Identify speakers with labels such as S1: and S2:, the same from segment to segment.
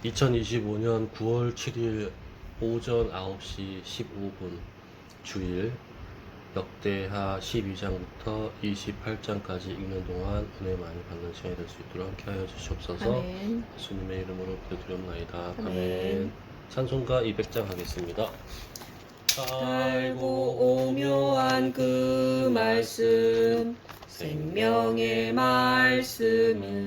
S1: 2025년 9월 7일 오전 9시 15분 주일 역대하 12장부터 28장까지 읽는 동안 은혜 많이 받는 시간이 될 수 있도록 함께하여 주시옵소서.
S2: 아멘.
S1: 예수님의 이름으로 기도드렸나이다.
S2: 아멘.
S1: 아멘. 찬송가 200장 하겠습니다.
S2: 달고 오묘한 그 말씀, 생명의 말씀은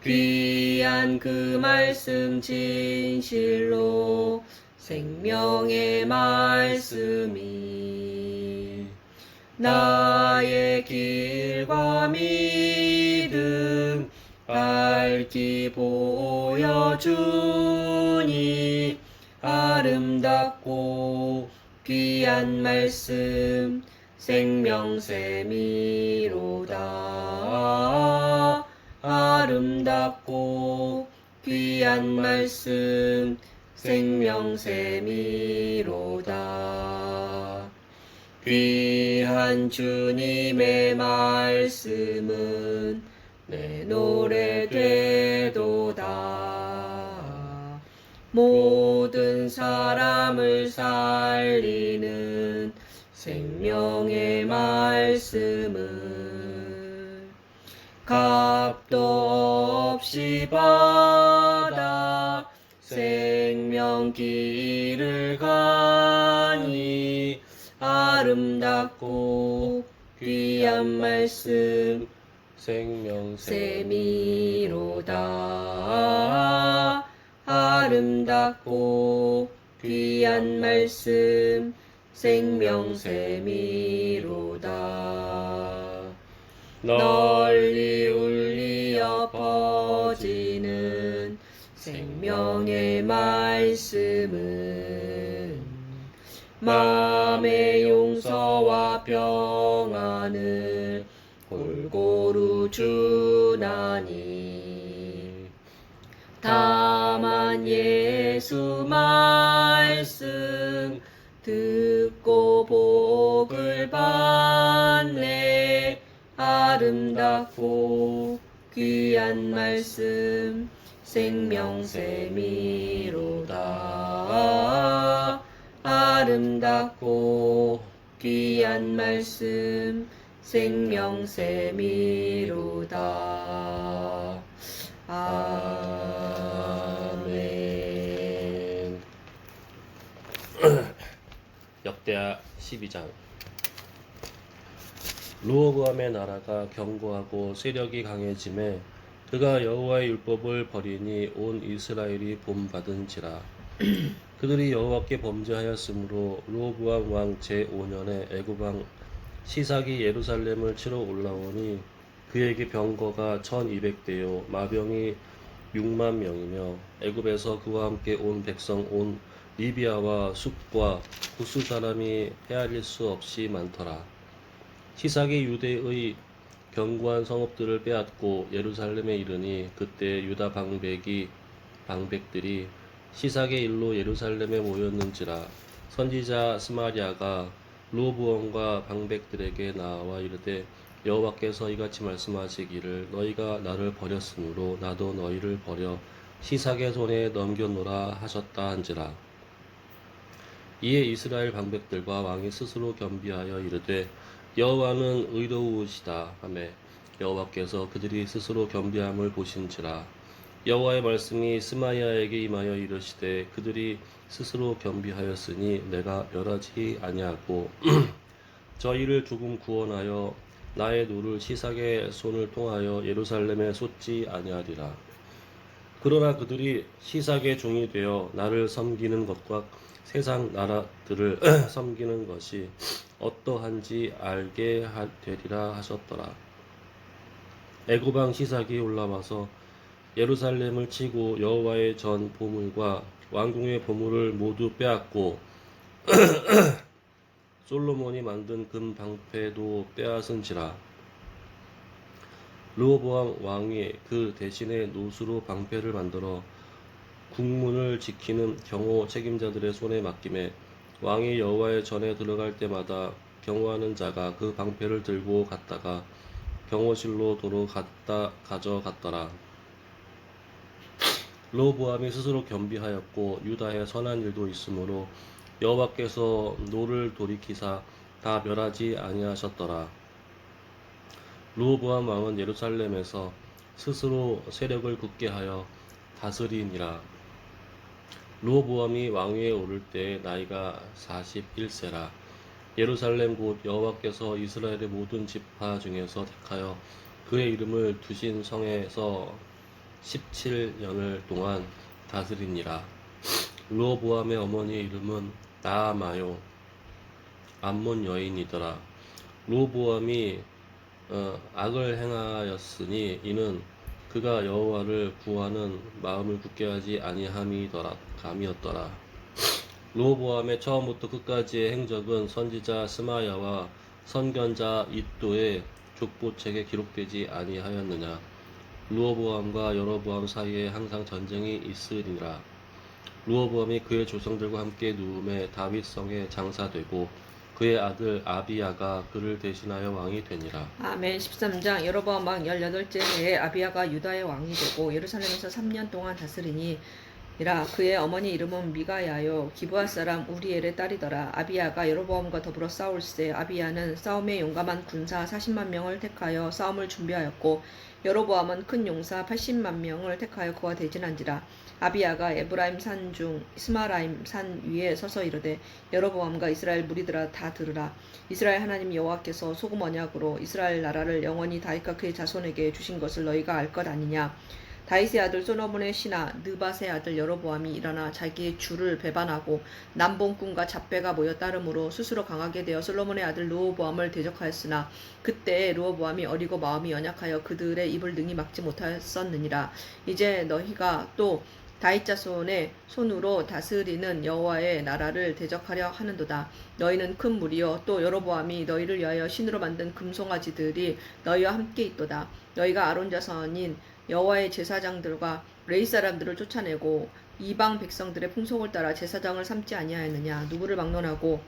S2: 귀한 그 말씀 진실로 생명의 말씀이 나의 길과 믿음 밝히 보여주니 아름답고 귀한 말씀 생명샘이로다. 아름답고 귀한 말씀 생명샘이로다. 귀한 주님의 말씀은 내 노래 되도다. 모든 사람을 살리는 생명의 말씀은 값도 없이 받아 생명길을 가니 아름답고 귀한 말씀 생명샘이로다. 아름답고 귀한 말씀 생명샘이로다. 널리 울리어 퍼지는 생명의 말씀은 마음의 용서와 평안을 골고루 주나니 다만 예수 말씀 듣고 복을 받네. 아름답고 귀한 말씀 생명샘이로다. 아름답고 귀한 말씀 생명샘이로다. 아멘.
S1: 역대하 12장. 르호보암의 나라가 견고하고 세력이 강해짐에 그가 여호와의 율법을 버리니 온 이스라엘이 본받은지라. 그들이 여호와께 범죄하였으므로 르호보암 왕 제5년에 애굽 왕 시삭이 예루살렘을 치러 올라오니 그에게 병거가 1200대요 마병이 6만 명이며 애굽에서 그와 함께 온 백성 온 리비아와 숫과 구스 사람이 헤아릴 수 없이 많더라. 시삭이 유대의 견고한 성읍들을 빼앗고 예루살렘에 이르니 그때 유다 방백들이 시삭의 일로 예루살렘에 모였는지라. 선지자 스마리아가 르호보암과 방백들에게 나와 이르되 여호와께서 이같이 말씀하시기를 너희가 나를 버렸으므로 나도 너희를 버려 시삭의 손에 넘겨노라 하셨다 한지라. 이에 이스라엘 방백들과 왕이 스스로 겸비하여 이르되 여호와는 의로우시다 하며 여호와께서 그들이 스스로 겸비함을 보신지라. 여호와의 말씀이 스마야에게 임하여 이르시되 그들이 스스로 겸비하였으니 내가 멸하지 아니하고 저희를 조금 구원하여 나의 노를 시삭의 손을 통하여 예루살렘에 쏟지 아니하리라. 그러나 그들이 시삭의 종이 되어 나를 섬기는 것과 세상 나라들을 섬기는 것이 어떠한지 알게 되리라 하셨더라. 애굽 왕 시삭이 올라와서 예루살렘을 치고 여호와의 전 보물과 왕궁의 보물을 모두 빼앗고 솔로몬이 만든 금 방패도 빼앗은지라. 르호보암 왕이 그 대신에 노수로 방패를 만들어 국문을 지키는 경호 책임자들의 손에 맡김에 왕이 여호와의 전에 들어갈 때마다 경호하는 자가 그 방패를 들고 갔다가 경호실로 도로 가져갔더라. 르호보암이 스스로 겸비하였고 유다에 선한 일도 있으므로 여호와께서 노를 돌이키사 다 멸하지 아니하셨더라. 르호보암 왕은 예루살렘에서 스스로 세력을 굳게 하여 다스리니라. 르호보암이 왕위에 오를 때에 나이가 41세라. 예루살렘 곧 여호와께서 이스라엘의 모든 지파 중에서 택하여 그의 이름을 두신 성에서 17년을 동안 다스리니라. 르호보암의 어머니의 이름은 나아마요 암몬 여인이더라. 르호보암이 악을 행하였으니 이는 그가 여호와를 구하는 마음을 굳게 하지 아니함이었더라. 르호보암의 처음부터 끝까지의 행적은 선지자 스마야와 선견자 iddo의 족보책에 기록되지 아니하였느냐. 르호보암과 여로보암 사이에 항상 전쟁이 있으리라. 르호보암이 그의 조상들과 함께 누움에 다윗성에 장사되고 그의 아들 아비야가 그를 대신하여 왕이 되니라.
S2: 아멘. 13장 여로보암 왕 18째 해에 아비야가 유다의 왕이 되고 예루살렘에서 3년 동안 다스리니 그의 어머니 이름은 미가야요 기브아 사람 우리엘의 딸이더라. 아비야가 여로보암과 더불어 싸울세 아비야는 싸움에 용감한 군사 40만 명을 택하여 싸움을 준비하였고 여로보암은 큰 용사 80만 명을 택하여 그와 대진한지라. 아비야가 에브라임 산 중 스마라임 산 위에 서서 이르되 여로보암과 이스라엘 무리들아 다 들으라. 이스라엘 하나님 여호와께서 소금 언약으로 이스라엘 나라를 영원히 다윗과 그의 자손에게 주신 것을 너희가 알 것 아니냐. 다윗의 아들 솔로몬의 신하 느밧의 아들 여로보암이 일어나 자기의 주를 배반하고 남봉꾼과 잡배가 모여 따름으로 스스로 강하게 되어 솔로몬의 아들 르호보암을 대적하였으나 그때 르호보암이 어리고 마음이 연약하여 그들의 입을 능히 막지 못하였었느니라. 이제 너희가 또 다윗 자손의 손으로 다스리는 여호와의 나라를 대적하려 하는도다. 너희는 큰 무리여 또 여로보암이 너희를 위하여 신으로 만든 금송아지들이 너희와 함께 있도다. 너희가 아론 자손인 여호와의 제사장들과 레위 사람들을 쫓아내고 이방 백성들의 풍속을 따라 제사장을 삼지 아니하였느냐. 누구를 막론하고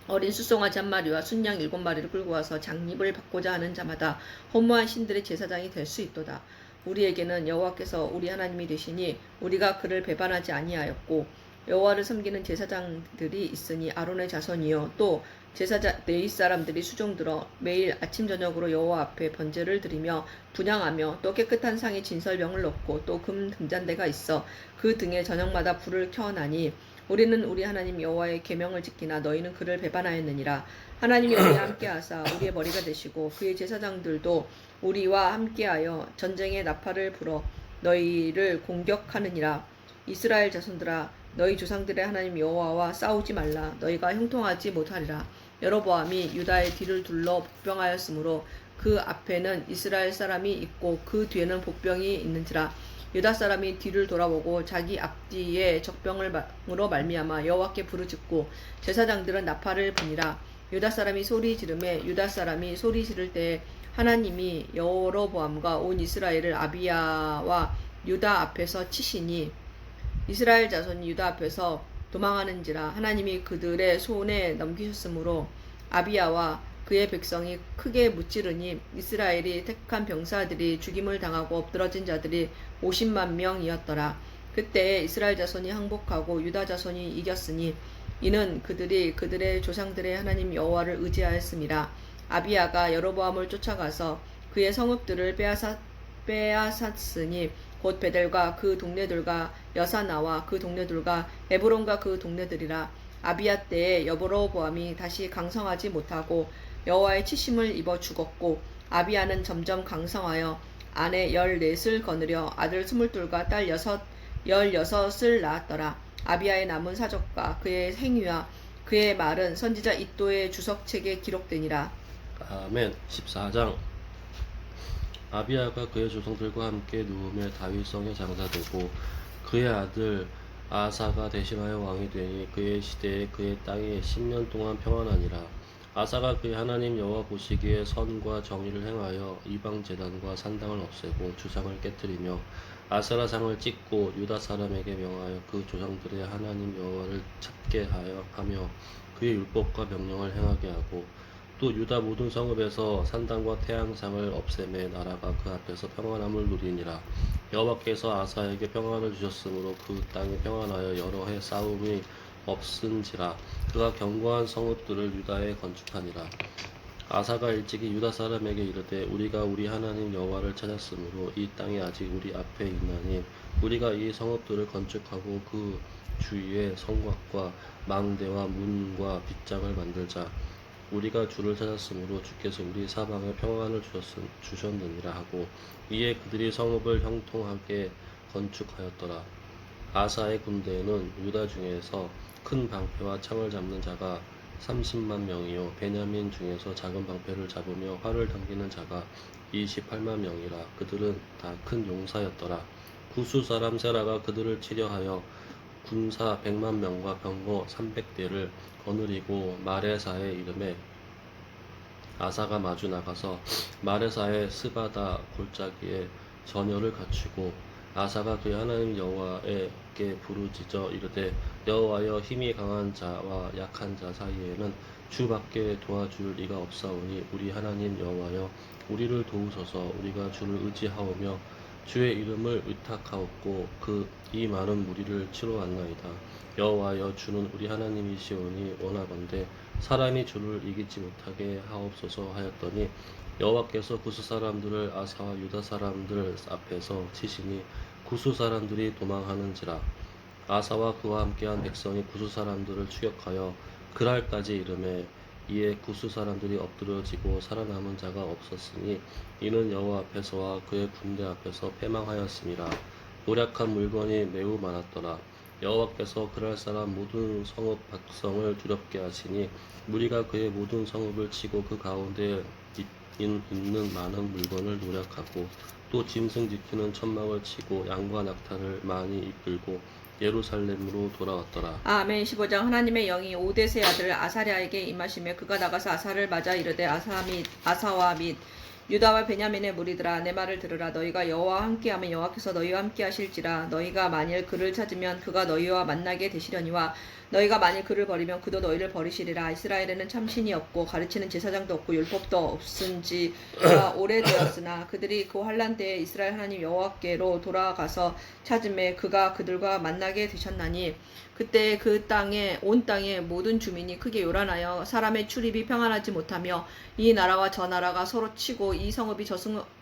S2: 어린 수송아지 한 마리와 순양 7마리를 끌고 와서 장립을 받고자 하는 자마다 허무한 신들의 제사장이 될 수 있도다. 우리에게는 여호와께서 우리 하나님이 되시니 우리가 그를 배반하지 아니하였고 여호와를 섬기는 제사장들이 있으니 아론의 자손이요 또 제사장 레위 사람들이 수종들어 매일 아침 저녁으로 여호와 앞에 번제를 드리며 분향하며 또 깨끗한 상에 진설병을 넣고 또 금 등잔대가 있어 그 등에 저녁마다 불을 켜나니 우리는 우리 하나님 여호와의 계명을 지키나 너희는 그를 배반하였느니라. 하나님이 우리와 함께하사 우리의 머리가 되시고 그의 제사장들도 우리와 함께하여 전쟁의 나팔을 불어 너희를 공격하느니라. 이스라엘 자손들아 너희 조상들의 하나님 여호와와 싸우지 말라. 너희가 형통하지 못하리라. 여로보암이 유다의 뒤를 둘러 복병하였으므로 그 앞에는 이스라엘 사람이 있고 그 뒤에는 복병이 있는지라. 유다 사람이 뒤를 돌아보고 자기 앞뒤에 적병으로 말미암아 여호와께 부르짖고 제사장들은 나팔을 부니라. 유다 사람이 소리 지르매 유다 사람이 소리 지를 때에 하나님이 여로보암과 온 이스라엘을 아비야와 유다 앞에서 치시니 이스라엘 자손이 유다 앞에서 도망하는지라. 하나님이 그들의 손에 넘기셨으므로 아비야와 그의 백성이 크게 무찌르니 이스라엘이 택한 병사들이 죽임을 당하고 엎드러진 자들이 50만 명이었더라. 그때 이스라엘 자손이 항복하고 유다 자손이 이겼으니 이는 그들이 그들의 조상들의 하나님 여호와를 의지하였음이라. 아비야가 여로보암을 쫓아가서 그의 성읍들을 빼앗았으니 곧 베델과 그 동네들과 여사나와 그 동네들과 에브론과 그 동네들이라. 아비야 때에 여로보암이 다시 강성하지 못하고 여호와의 치심을 입어 죽었고 아비야는 점점 강성하여 아내 14을 거느려 아들 22과 딸 16을 낳았더라. 아비야의 남은 사적과 그의 행위와 그의 말은 선지자 iddo의 주석책에 기록되니라.
S1: 아멘. 14장. 아비야가 그의 조상들과 함께 누움에 다윗성에 장사되고 그의 아들 아사가 대신하여 왕이 되니 그의 시대에 그의 땅이 10년 동안 평안하니라. 아사가 그의 하나님 여호와 보시기에 선과 정의를 행하여 이방 제단과 산당을 없애고 주상을 깨뜨리며 아세라 상을 찢고 유다 사람에게 명하여 그 조상들의 하나님 여호와를 찾게 하며 그의 율법과 명령을 행하게 하고 또 유다 모든 성읍에서 산당과 태양상을 없애매 나라가 그 앞에서 평안함을 누리니라. 여호와께서 아사에게 평안을 주셨으므로 그 땅이 평안하여 여러 해 싸움이 없은지라. 그가 견고한 성읍들을 유다에 건축하니라. 아사가 일찍이 유다 사람에게 이르되 우리가 우리 하나님 여호와를 찾았으므로 이 땅이 아직 우리 앞에 있나니 우리가 이 성읍들을 건축하고 그 주위에 성곽과 망대와 문과 빗장을 만들자. 우리가 주를 찾았으므로 주께서 우리 사방에 평안을 주셨느니라 하고 이에 그들이 성읍을 형통하게 건축하였더라. 아사의 군대에는 유다 중에서 큰 방패와 창을 잡는 자가 30만 명이요 베냐민 중에서 작은 방패를 잡으며 활을 당기는 자가 28만 명이라. 그들은 다 큰 용사였더라. 구스 사람 세라가 그들을 치려 하여 군사 100만 명과 병거 300대를 거느리고 마레사의 이름에 아사가 마주 나가서 마레사의 스바다 골짜기에 전열을 갖추고 아사가 그의 하나님 여호와에게 부르짖어 이르되 여호와여 힘이 강한 자와 약한 자 사이에는 주밖에 도와줄 이가 없사오니 우리 하나님 여호와여 우리를 도우소서. 우리가 주를 의지하오며 주의 이름을 의탁하옵고 이 많은 무리를 치러 왔나이다. 여호와여 주는 우리 하나님이시오니 원하건대 사람이 주를 이기지 못하게 하옵소서 하였더니 여호와께서 구스 사람들을 아사와 유다 사람들 앞에서 치시니 구스 사람들이 도망하는지라. 아사와 그와 함께한 백성이 구스 사람들을 추격하여 그랄까지 이르매 이에 구스 사람들이 엎드려지고 살아남은 자가 없었으니 이는 여호와 앞에서와 그의 군대 앞에서 패망하였음이라. 노략한 물건이 매우 많았더라. 여호와께서 그랄 사람 모든 성읍 백성을 두렵게 하시니 무리가 그의 모든 성읍을 치고 그 가운데 있는 많은 물건을 노략하고 또 짐승 지키는 천막을 치고 양과 낙타를 많이 이끌고 예루살렘으로 돌아왔더라.
S2: 아멘. 15장. 하나님의 영이 오뎃의 아들 아사랴에게 임하시며 그가 나가서 아사를 맞아 이르되 아사와 및 유다와 베냐민의 무리들아 내 말을 들으라. 너희가 여호와와 함께하면 여호와께서 너희와 함께하실지라. 너희가 만일 그를 찾으면 그가 너희와 만나게 되시려니와 너희가 만일 그를 버리면 그도 너희를 버리시리라. 이스라엘에는 참 신이 없고 가르치는 제사장도 없고 율법도 없은 지가 오래되었으나 그들이 그 환난 때에 이스라엘 하나님 여호와께로 돌아가서 찾음에 그가 그들과 만나게 되셨나니 그때 온 땅의 모든 주민이 크게 요란하여 사람의 출입이 평안하지 못하며 이 나라와 저 나라가 서로 치고 이 성읍이 저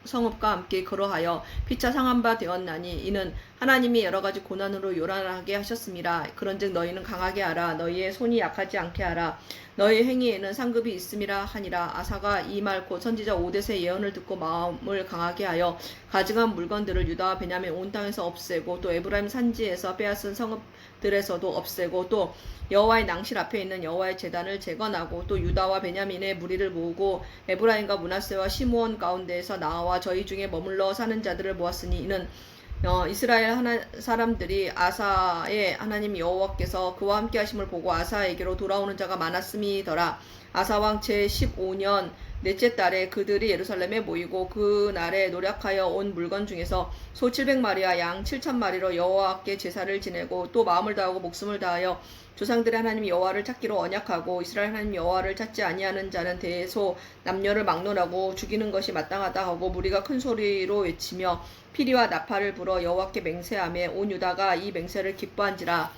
S2: 성읍과 함께 그러하여 피차 상한 바 되었나니 이는 하나님이 여러 가지 고난으로 요란하게 하셨습니다. 그런즉 너희는 강하게 하라. 너희의 손이 약하지 않게 하라. 너희 행위에는 상급이 있음이라 하니라. 아사가 이 말 곧 선지자 오뎃의 예언을 듣고 마음을 강하게 하여 가증한 물건들을 유다와 베냐민 온 땅에서 없애고 또 에브라임 산지에서 빼앗은 성읍들에서도 없애고 또 여호와의 낭실 앞에 있는 여호와의 제단을 재건하고 또 유다와 베냐민의 무리를 모으고 에브라임과 므낫세와 시므온 가운데에서 나와 저희 중에 머물러 사는 자들을 모았으니 이는 이스라엘 사람들이 아사의 하나님 여호와께서 그와 함께 하심을 보고 아사에게로 돌아오는 자가 많았음이더라. 아사왕 제15년 넷째 달에 그들이 예루살렘에 모이고 그 날에 노략하여 온 물건 중에서 소 700마리와 양 7,000마리로 여호와께 제사를 지내고 또 마음을 다하고 목숨을 다하여 조상들의 하나님 여호와를 찾기로 언약하고 이스라엘 하나님 여호와를 찾지 아니하는 자는 대소 남녀를 막론하고 죽이는 것이 마땅하다 하고 무리가 큰 소리로 외치며 피리와 나팔을 불어 여호와께 맹세하며 온 유다가 이 맹세를 기뻐한지라.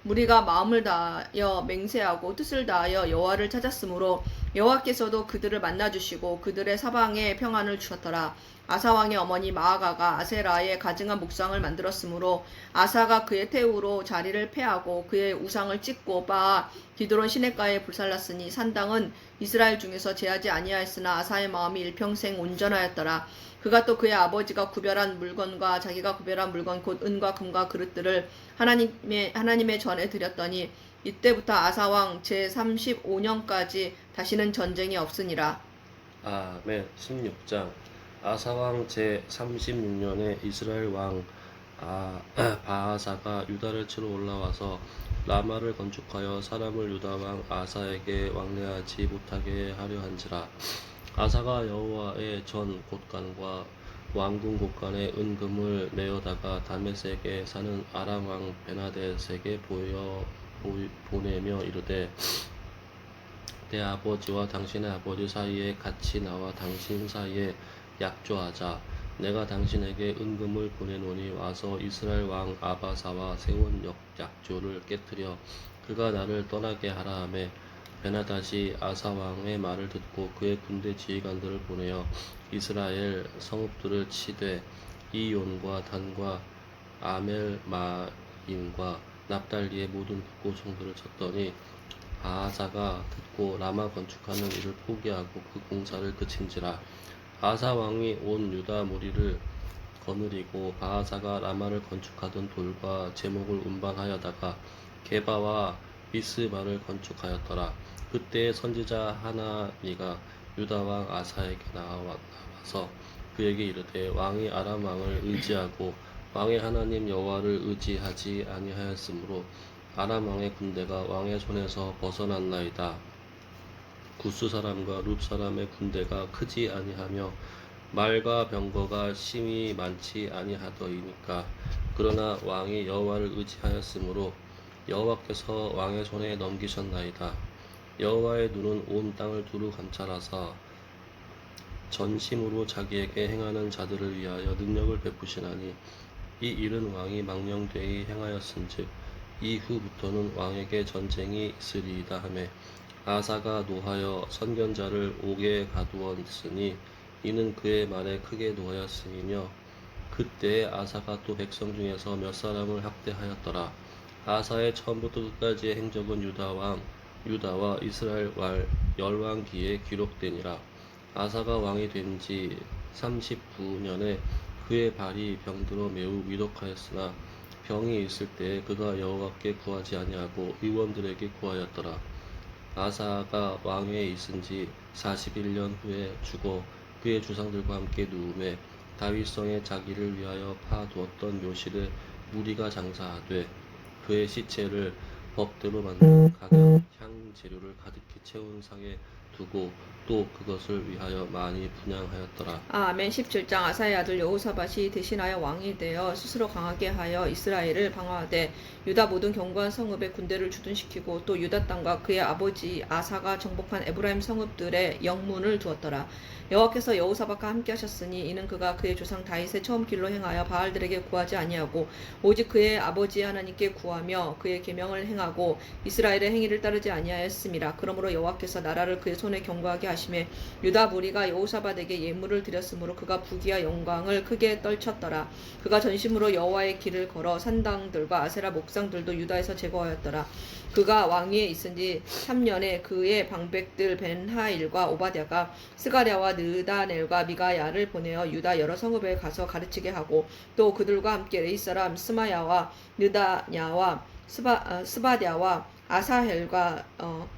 S2: 무리가 마음을 다하여 맹세하고 뜻을 다하여 여호와를 찾았으므로 여호와께서도 그들을 만나주시고 그들의 사방에 평안을 주셨더라. 아사왕의 어머니 마아가가 아세라의 가증한 묵상을 만들었으므로 아사가 그의 태우로 자리를 패하고 그의 우상을 찢고 빻아 기드론 시냇가에 불살랐으니 산당은 이스라엘 중에서 제하지 아니하였으나 아사의 마음이 일평생 온전하였더라. 그가 또 그의 아버지가 구별한 물건과 자기가 구별한 물건 곧 은과 금과 그릇들을 하나님의 전에 드렸더니 이때부터 아사왕 제35년까지 다시는 전쟁이 없으니라.
S1: 아멘. 16장. 아사왕 제36년에 이스라엘 왕 바하사가 유다를 치러 올라와서 라마를 건축하여 사람을 유다 왕 아사에게 왕래하지 못하게 하려 한지라. 아사가 여호와의 전 곳간과 왕궁 곳간에 은금을 메어다가 다메섹에 사는 아람 왕 베나댓에게 보내며 이르되 내 아버지와 당신의 아버지 사이에 같이 나와 당신 사이에 약조하자. 내가 당신에게 은금을 보내노니 와서 이스라엘 왕 아바사와 세운 약조를 깨뜨려 그가 나를 떠나게 하라 하매 베나다시 아사 왕의 말을 듣고 그의 군대 지휘관들을 보내어 이스라엘 성읍들을 치되 이온과 단과 아멜마임과 납달리의 모든 국고성들을 쳤더니 아하사가 듣고 라마 건축하는 일을 포기하고 그 공사를 그친지라. 아사 왕이 온 유다 무리를 거느리고 바하사가 라마를 건축하던 돌과 제목을 운반하여다가 게바와 미스바를 건축하였더라. 그때 선지자 하나니가 유다 왕 아사에게 나와서 그에게 이르되 왕이 아람 왕을 의지하고 왕의 하나님 여호와를 의지하지 아니하였으므로 아람 왕의 군대가 왕의 손에서 벗어났나이다. 구스 사람과 룹 사람의 군대가 크지 아니하며 말과 병거가 심히 많지 아니하더이니까. 그러나 왕이 여호와를 의지하였으므로 여호와께서 왕의 손에 넘기셨나이다. 여호와의 눈은 온 땅을 두루 감찰하사 전심으로 자기에게 행하는 자들을 위하여 능력을 베푸시나니 이 일은 왕이 망령되이 행하였은즉 이후부터는 왕에게 전쟁이 있으리이다 하매 아사가 노하여 선견자를 옥에 가두었으니 이는 그의 말에 크게 노하였음이며 그때에 아사가 또 백성 중에서 몇 사람을 학대하였더라. 아사의 처음부터 끝까지의 행적은 유다와 이스라엘 열왕기에 기록되니라. 아사가 왕이 된 지 39년에 그의 발이 병들어 매우 위독하였으나 병이 있을 때에 그가 여호와께 구하지 아니하고 의원들에게 구하였더라. 아사가 왕위에 있은 지 41년 후에 죽어 그의 주상들과 함께 누움에 다윗성에 자기를 위하여 파두었던 묘실에 무리가 장사하되 그의 시체를 법대로 만든 강양 향 재료를 가득히 채운 상에 두고 또 그것을 위하여 많이 분향하였더라.
S2: 아멘. 17장. 아사의 아들 여호사밧이 대신하여 왕이 되어 스스로 강하게 하여 이스라엘을 방어하되 유다 모든 견고한 성읍에 군대를 주둔시키고 또 유다 땅과 그의 아버지 아사가 정복한 에브라임 성읍들에 영문을 두었더라. 여호와께서 여호사밧과 함께 하셨으니 이는 그가 그의 조상 다윗의 처음 길로 행하여 바알들에게 구하지 아니하고 오직 그의 아버지 하나님께 구하며 그의 계명을 행하고 이스라엘의 행위를 따르지 아니하였음이라. 그러므로 여호와께서 나라를 그의 손에 견고하게 하심에 유다 무리가 여호사밧에게 예물을 드렸으므로 그가 부귀와 영광을 크게 떨쳤더라. 그가 전심으로 여호와의 길을 걸어 산당들과 아세라 목상들도 유다에서 제거하였더라. 그가 왕위에 있은 지 3년에 그의 방백들 벤하일과 오바댜가 스가랴와 느다넬과 미가야를 보내어 유다 여러 성읍에 가서 가르치게 하고 또 그들과 함께 레이 사람 스마야와 느다냐와 스바랴와 아사헬과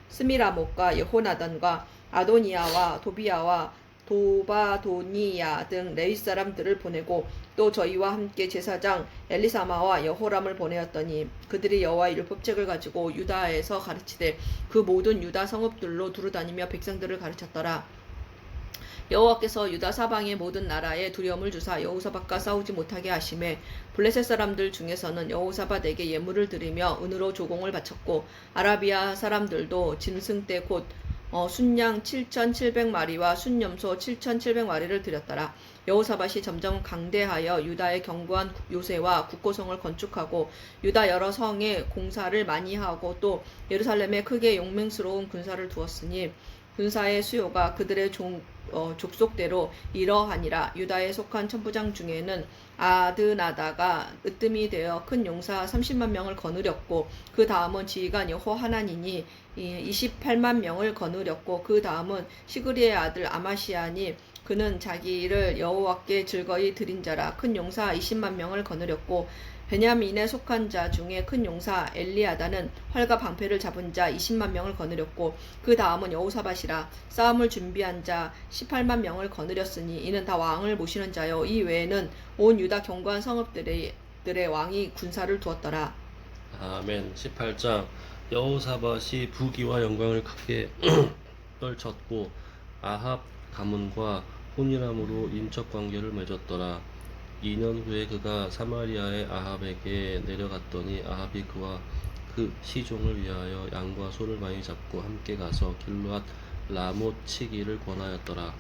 S2: 스미라목과 여호나단과 아도니아와 도비야와 도바도니야 등 레위 사람들을 보내고 또 저희와 함께 제사장 엘리사마와 여호람을 보내었더니 그들이 여호와의 율법책을 가지고 유다에서 가르치되 그 모든 유다 성읍들로 두루다니며 백성들을 가르쳤더라. 여호와께서 유다 사방의 모든 나라에 두려움을 주사 여호사밧과 싸우지 못하게 하심에 블레셋 사람들 중에서는 여호사밧에게 예물을 드리며 은으로 조공을 바쳤고 아라비아 사람들도 짐승떼 곧 순양 7,700마리와 순염소 7,700마리를 드렸더라. 여호사밧이 점점 강대하여 유다의 견고한 요새와 국고성을 건축하고 유다 여러 성에 공사를 많이 하고 또 예루살렘에 크게 용맹스러운 군사를 두었으니 군사의 수요가 그들의 족속대로 이러하니라. 유다에 속한 천부장 중에는 아드나다가 으뜸이 되어 큰 용사 30만 명을 거느렸고 그 다음은 지휘관 여호 하나니니 28만 명을 거느렸고 그 다음은 시그리의 아들 아마시아니 그는 자기를 여호와께 즐거이 드린 자라. 큰 용사 20만 명을 거느렸고 베냐민에 속한 자 중에 큰 용사 엘리아다는 활과 방패를 잡은 자 20만 명을 거느렸고 그 다음은 여호사밧이라. 싸움을 준비한 자 18만 명을 거느렸으니 이는 다 왕을 모시는 자요 이 외에는 온 유다 견고한 성읍들의 왕이 군사를 두었더라.
S1: 아멘. 18장. 여호사밧이 부귀와 영광을 크게 떨쳤고 아합 가문과 혼인함으로 인척 관계를 맺었더라. 2년 후에 그가 사마리아의 아합에게 내려갔더니 아합이 그와 그 시종을 위하여 양과 소를 많이 잡고 함께 가서 길르앗 라못 치기를 권하였더라.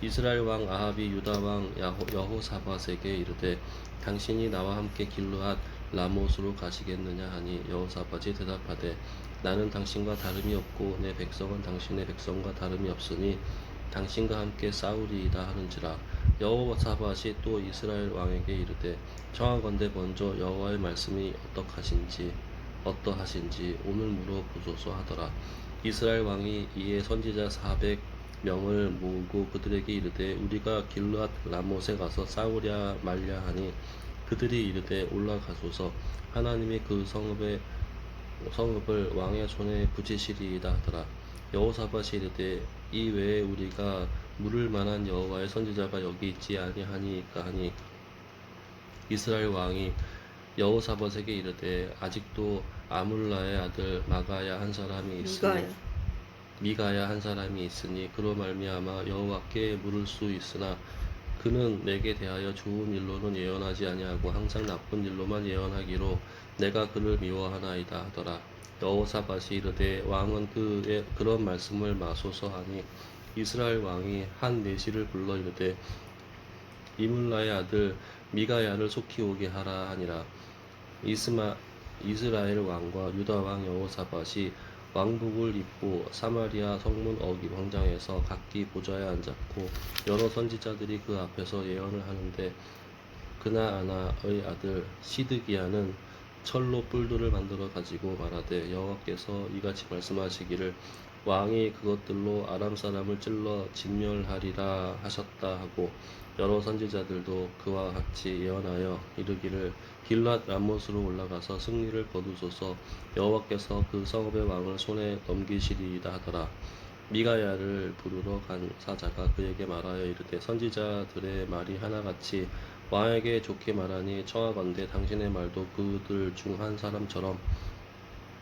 S1: 이스라엘 왕 아합이 유다 왕 여호사밧에게 이르되 당신이 나와 함께 길르앗 라못으로 가시겠느냐 하니 여호사밧이 대답하되 나는 당신과 다름이 없고 내 백성은 당신의 백성과 다름이 없으니 당신과 함께 싸우리이다 하는지라. 여호사밧이 또 이스라엘 왕에게 이르되 청하건대 먼저 여호와의 말씀이 어떠하신지 오늘 물어보소서 하더라. 이스라엘 왕이 이에 선지자 400명을 모으고 그들에게 이르되 우리가 길르앗 라못에 가서 싸우랴 말랴 하니 그들이 이르되 올라가소서 하나님이 그 성읍을 왕의 손에 붙이시리이다 하더라. 여호사밧이 이르되 이 외에 우리가 물을 만한 여호와의 선지자가 여기 있지 아니하니까 하니 이스라엘 왕이 여호사밧에게 이르되 아직도 아물라의 아들 미가야 한 사람이 있으니 그로 말미암아 여호와께 물을 수 있으나 그는 내게 대하여 좋은 일로는 예언하지 아니하고 항상 나쁜 일로만 예언하기로 내가 그를 미워하나이다 하더라. 여호사밧이 이르되 왕은 그의 그런 말씀을 마소서 하니 이스라엘 왕이 한 내시를 불러 이르되 이물라의 아들 미가야를 속히 오게 하라 하니라. 이스라엘 왕과 유다 왕 여호사밧이 왕복을 입고 사마리아 성문 어기 광장에서 각기 보좌에 앉았고 여러 선지자들이 그 앞에서 예언을 하는데 그나아나의 아들 시드기야는 철로 뿔들을 만들어 가지고 말하되 여호와께서 이같이 말씀하시기를 왕이 그것들로 아람 사람을 찔러 진멸하리라 하셨다 하고 여러 선지자들도 그와 같이 예언하여 이르기를 길랏 라못으로 올라가서 승리를 거두소서 여호와께서 그 성읍의 왕을 손에 넘기시리이다 하더라. 미가야를 부르러 간 사자가 그에게 말하여 이르되 선지자들의 말이 하나같이 왕에게 좋게 말하니 청하건대 당신의 말도 그들 중 한 사람처럼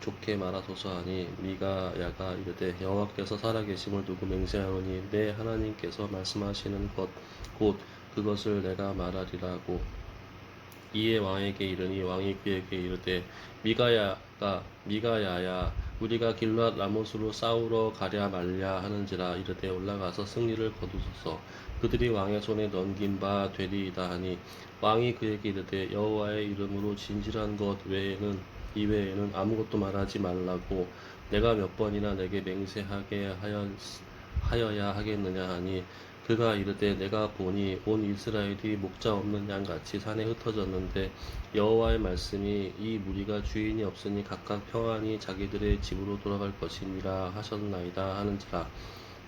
S1: 좋게 말하소서 하니 미가야가 이르되 여호와께서 살아계심을 두고 맹세하노니 내 하나님께서 말씀하시는 것 곧 그것을 내가 말하리라고 이에 왕에게 이르니 왕이 그에게 이르되 미가야야 우리가 길랏 라못으로 싸우러 가랴 말랴 하는지라 이르되 올라가서 승리를 거두소서 그들이 왕의 손에 넘긴 바 되리이다 하니 왕이 그에게 이르되 여호와의 이름으로 진실한 것 이외에는 아무것도 말하지 말라고 내가 몇 번이나 내게 맹세하게 하여야 하겠느냐 하니 그가 이르되 내가 보니 온 이스라엘이 목자 없는 양같이 산에 흩어졌는데 여호와의 말씀이 이 무리가 주인이 없으니 각각 평안히 자기들의 집으로 돌아갈 것이니라 하셨나이다 하는지라.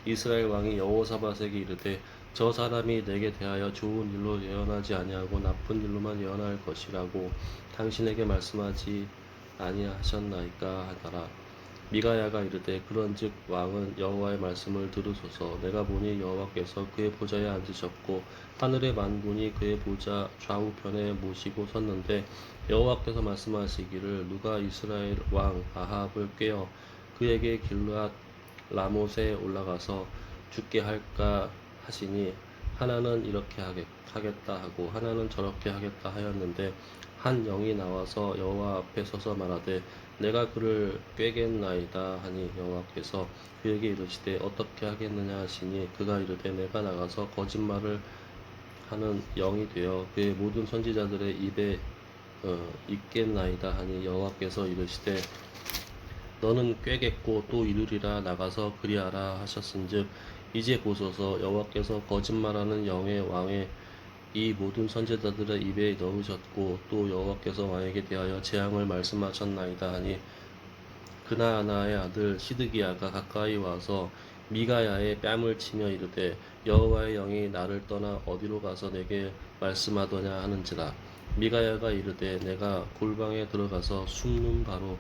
S1: 이스라엘 왕이 여호사밧에게 이르되 저 사람이 내게 대하여 좋은 일로 예언하지 아니하고 나쁜 일로만 예언할 것이라고 당신에게 말씀하지 아니하셨나이까 하더라. 미가야가 이르되 그런즉 왕은 여호와의 말씀을 들으소서 내가 보니 여호와께서 그의 보좌에 앉으셨고 하늘의 만군이 그의 보좌 좌우편에 모시고 섰는데 여호와께서 말씀하시기를 누가 이스라엘 왕 아합을 꾀어 그에게 길르앗 라못에 올라가서 죽게 할까 하시니 하나는 이렇게 하겠다 하고 하나는 저렇게 하겠다 하였는데 한 영이 나와서 여호와 앞에 서서 말하되 내가 그를 꾀겠나이다 하니 여호와께서 그에게 이르시되 어떻게 하겠느냐 하시니 그가 이르되 내가 나가서 거짓말을 하는 영이 되어 그의 모든 선지자들의 입에 있겠나이다 하니 여호와께서 이르시되 너는 꾀겠고 또 이르리라 나가서 그리하라 하셨은즉 이제 보소서 여호와께서 거짓말하는 영의 왕의 이 모든 선지자들의 입에 넣으셨고 또 여호와께서 왕에게 대하여 재앙을 말씀하셨나이다 하니 그나아나의 아들 시드기야가 가까이 와서 미가야의 뺨을 치며 이르되 여호와의 영이 나를 떠나 어디로 가서 내게 말씀하더냐 하는지라. 미가야가 이르되 내가 골방에 들어가서 숨는 바로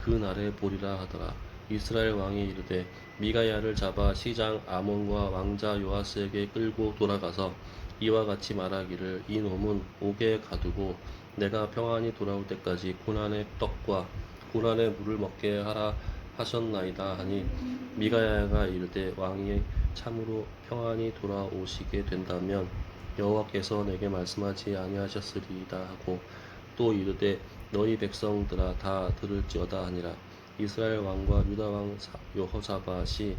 S1: 그 날에 보리라 하더라. 이스라엘 왕이 이르되 미가야를 잡아 시장 아몬과 왕자 요아스에게 끌고 돌아가서 이와 같이 말하기를 이 놈은 옥에 가두고 내가 평안히 돌아올 때까지 고난의 떡과 고난의 물을 먹게 하라 하셨나이다 하니 미가야가 이르되 왕이 참으로 평안히 돌아오시게 된다면 여호와께서 내게 말씀하지 아니하셨으리이다 하고 또 이르되 너희 백성들아 다 들을지어다 하니라. 이스라엘 왕과 유다 왕 여호사밧이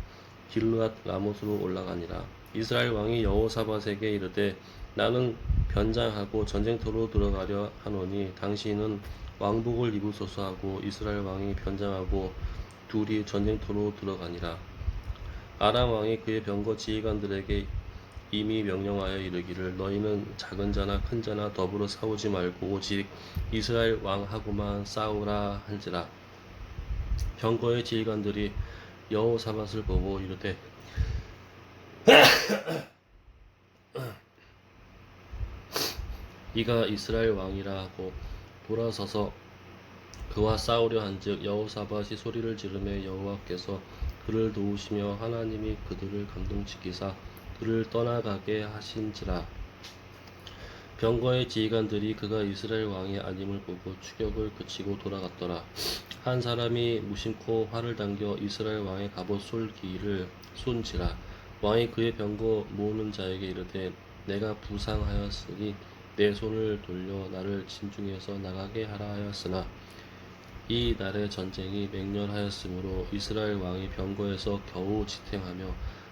S1: 길르앗 라못으로 올라가니라. 이스라엘 왕이 여호사밧에게 이르되 나는 변장하고 전쟁터로 들어가려 하노니 당신은 왕복을 입으소서 하고 이스라엘 왕이 변장하고 둘이 전쟁터로 들어가니라. 아람 왕이 그의 병거 지휘관들에게 이미 명령하여 이르기를 너희는 작은 자나 큰 자나 더불어 싸우지 말고 오직 이스라엘 왕하고만 싸우라 한지라. 병거의 지휘관들이 여호사밧을 보고 이르되 이가 이스라엘 왕이라 하고 돌아서서 그와 싸우려 한즉 여호사밧이 소리를 지르매 여호와께서 그를 도우시며 하나님이 그들을 감동시키사 그를 떠나가게 하신지라. 병거의 지휘관들이 그가 이스라엘 왕이 아님을 보고 추격을 그치고 돌아갔더라. 한 사람이 무심코 활을 당겨 이스라엘 왕의 갑옷 솔기를 쏜지라. 왕이 그의 병거 모으는 자에게 이르되 내가 부상하였으니 내 손을 돌려 나를 진중에서 나가게 하라 하였으나 이 날의 전쟁이 맹렬하였으므로 이스라엘 왕이 병거에서 겨우 지탱하며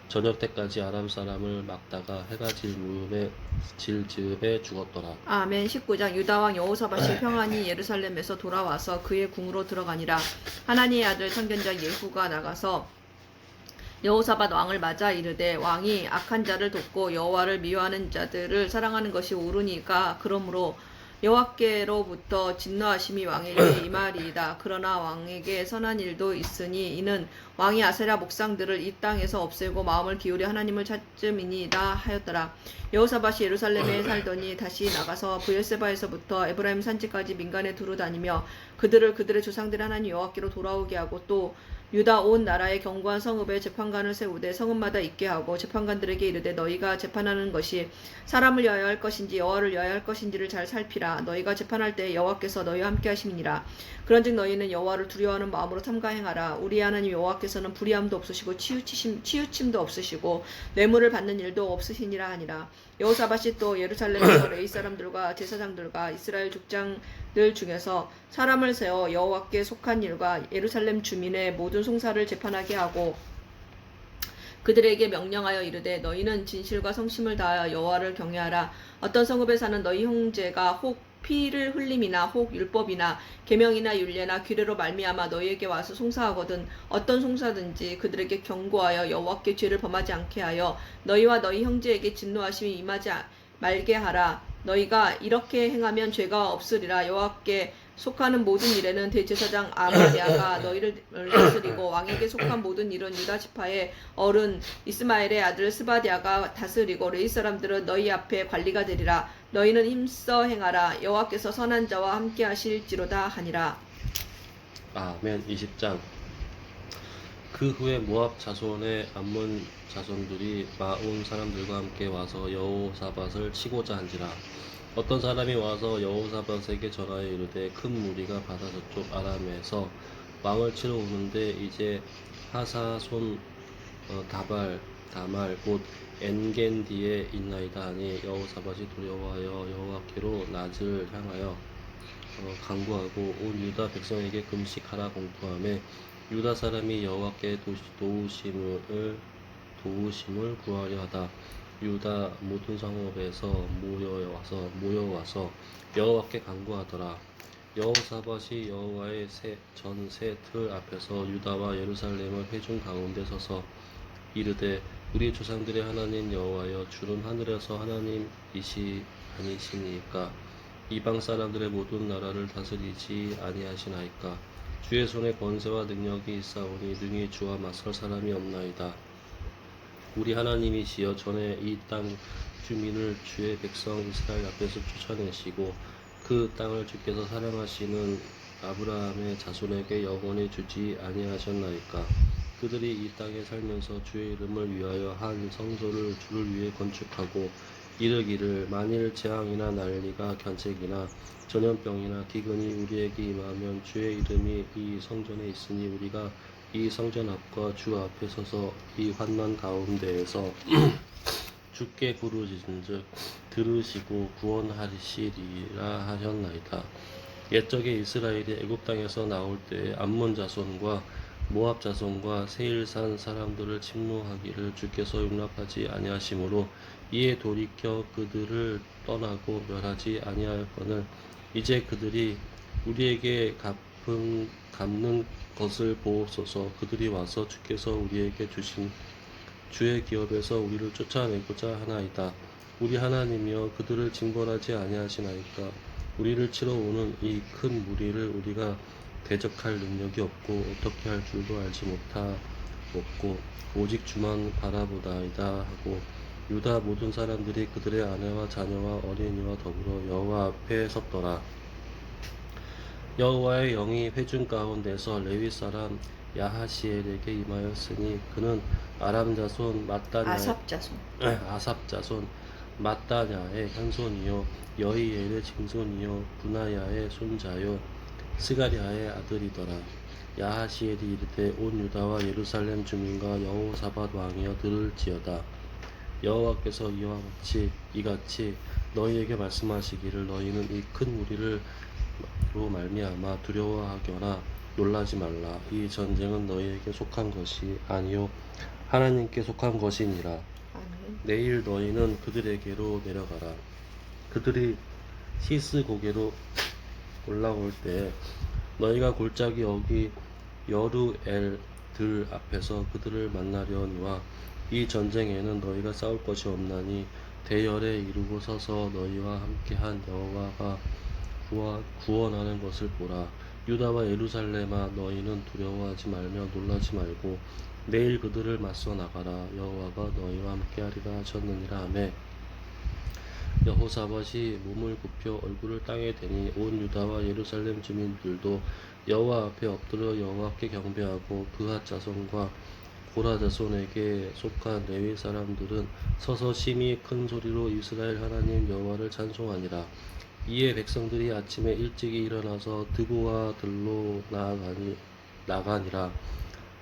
S1: 저녁 때까지 아람 사람을 막다가 해가 질 즈음에 죽었더라.
S2: 아멘. 19장 유다 왕 여호사밧이 평안히 예루살렘에서 돌아와서 그의 궁으로 들어가니라. 하나니의 아들 선견자 예후가 나가서 여호사밧 왕을 맞아 이르되 왕이 악한 자를 돕고 여호와를 미워하는 자들을 사랑하는 것이 옳으니까 그러므로 여호와께로부터 진노하심이 왕에게 임하리이다. 그러나 왕에게 선한 일도 있으니 이는 왕이 아세라 목상들을 이 땅에서 없애고 마음을 기울여 하나님을 찾음이니이다 하였더라. 여호사밧이 예루살렘에 살더니 다시 나가서 브엘세바에서부터 에브라임 산지까지 민간에 두루 다니며 그들을 그들의 조상들의 하나님 여호와께로 돌아오게 하고 또 유다 온 나라의 견고한 성읍에 재판관을 세우되 성읍마다 있게 하고 재판관들에게 이르되 너희가 재판하는 것이 사람을 위하여 할 것인지 여호와를 위하여 할 것인지를 잘 살피라. 너희가 재판할 때 여호와께서 너희와 함께 하심이니라. 그런즉 너희는 여호와를 두려워하는 마음으로 삼가 행하라. 우리의 하나님 여호와께서는 불의함도 없으시고 치우침도 없으시고 뇌물을 받는 일도 없으시니라 하니라. 여호사밧이 또 예루살렘에서 레위 사람들과 제사장들과 이스라엘 족장들 중에서 사람을 세워 여호와께 속한 일과 예루살렘 주민의 모든 송사를 재판하게 하고 그들에게 명령하여 이르되 너희는 진실과 성심을 다하여 여호와를 경외하라. 어떤 성읍에 사는 너희 형제가 혹 피를 흘림이나 혹 율법이나 계명이나 율례나 규례로 말미암아 너희에게 와서 송사하거든 어떤 송사든지 그들에게 경고하여 여호와께 죄를 범하지 않게 하여 너희와 너희 형제에게 진노하심이 임하지 말게 하라. 너희가 이렇게 행하면 죄가 없으리라. 여호와께 속하는 모든 일에는 대제사장 아마랴가 너희를 다스리고 왕에게 속한 모든 일은 유다 지파의 어른 이스마엘의 아들 스바디아가 다스리고 레위 사람들은 너희 앞에 관리가 되리라. 너희는 힘써 행하라. 여호와께서 선한 자와 함께 하실지로다 하니라.
S1: 아멘. 20장. 그 후에 모압 자손의 암몬 자손들이 마온 사람들과 함께 와서 여호사밧을 치고자 한지라. 어떤 사람이 와서 여호사밧에게 전하여 이르되 큰 무리가 바다 저쪽 아람에서 왕을 치러 오는데 이제 하사손 다말 곧 엔겐디에 있나이다 하니 여호사밧이 두려워하여 여호와께로 낮을 향하여 간구하고 온 유다 백성에게 금식하라 공포하며 유다 사람이 여호와께 도우심을 구하려 하다 유다 모든 성읍에서 모여와서 여호와께 간구하더라. 여호사밧이 여호와의 전세 틀 앞에서 유다와 예루살렘을 회중 가운데 서서 이르되 우리 조상들의 하나님 여호와여 주는 하늘에서 하나님이시 아니시니까 이방 사람들의 모든 나라를 다스리지 아니하시나이까 주의 손에 권세와 능력이 있사오니 능히 주와 맞설 사람이 없나이다. 우리 하나님이시여 전에 이 땅 주민을 주의 백성 이스라엘 앞에서 쫓아내시고 그 땅을 주께서 사랑하시는 아브라함의 자손에게 영원히 주지 아니하셨나이까. 그들이 이 땅에 살면서 주의 이름을 위하여 한 성소를 주를 위해 건축하고 이르기를 만일 재앙이나 난리가 견책이나 전염병이나 기근이 우리에게 임하면 주의 이름이 이 성전에 있으니 우리가 이 성전 앞과 주 앞에 서서 이 환난 가운데에서 주께 부르짖은즉 들으시고 구원하시리라 하셨나이다. 옛적에 이스라엘이 애굽 땅에서 나올 때에 암몬 자손과 모압 자손과 세일산 사람들을 침노하기를 주께서 용납하지 아니하심으로 이에 돌이켜 그들을 떠나고 멸하지 아니하였거늘 이제 그들이 우리에게 갚는 것을 보옵소서. 그들이 와서 주께서 우리에게 주신 주의 기업에서 우리를 쫓아내고자 하나이다. 우리 하나님이여 그들을 징벌하지 아니하시나이까. 우리를 치러 오는 이 큰 무리를 우리가 대적할 능력이 없고 어떻게 할 줄도 알지 못하고 오직 주만 바라보다이다 하고 유다 모든 사람들이 그들의 아내와 자녀와 어린이와 더불어 여호와 앞에 섰더라. 여호와의 영이 회중 가운데서 레위 사람 야하시엘에게 임하였으니 그는 아람 자손
S2: 아삽 자손.
S1: 아삽 자손 mat다냐의 현손이요 여이엘의 증손이요 분하야의 손자요 스가랴의 아들이더라. 야하시엘이 이르되 온 유다와 예루살렘 주민과 여호사밧 왕이여 들을지어다. 여호와께서 이같이 너희에게 말씀하시기를 너희는 이 큰 무리를 로 말미암아 두려워하거나 놀라지 말라. 이 전쟁은 너희에게 속한 것이 아니요 하나님께 속한 것이니라.
S2: 아멘.
S1: 내일 너희는 그들에게로 내려가라. 그들이 시스 고개로 올라올 때 너희가 골짜기 여기 여루엘 들 앞에서 그들을 만나려니와 이 전쟁에는 너희가 싸울 것이 없나니 대열에 이루고 서서 너희와 함께한 여호와가 구원하는 것을 보라. 유다와 예루살렘아 너희는 두려워하지 말며 놀라지 말고 내일 그들을 맞서 나가라. 여호와가 너희와 함께하리라 하셨느니라 하매 여호사밧이 몸을 굽혀 얼굴을 땅에 대니 온 유다와 예루살렘 주민들도 여호와 앞에 엎드려 여호와께 경배하고 그핫 자손과 고라 자손에게 속한 레위 사람들은 서서 심히 큰 소리로 이스라엘 하나님 여호와를 찬송하니라. 이에 백성들이 아침에 일찍이 일어나서 드보와 들로 나가니라.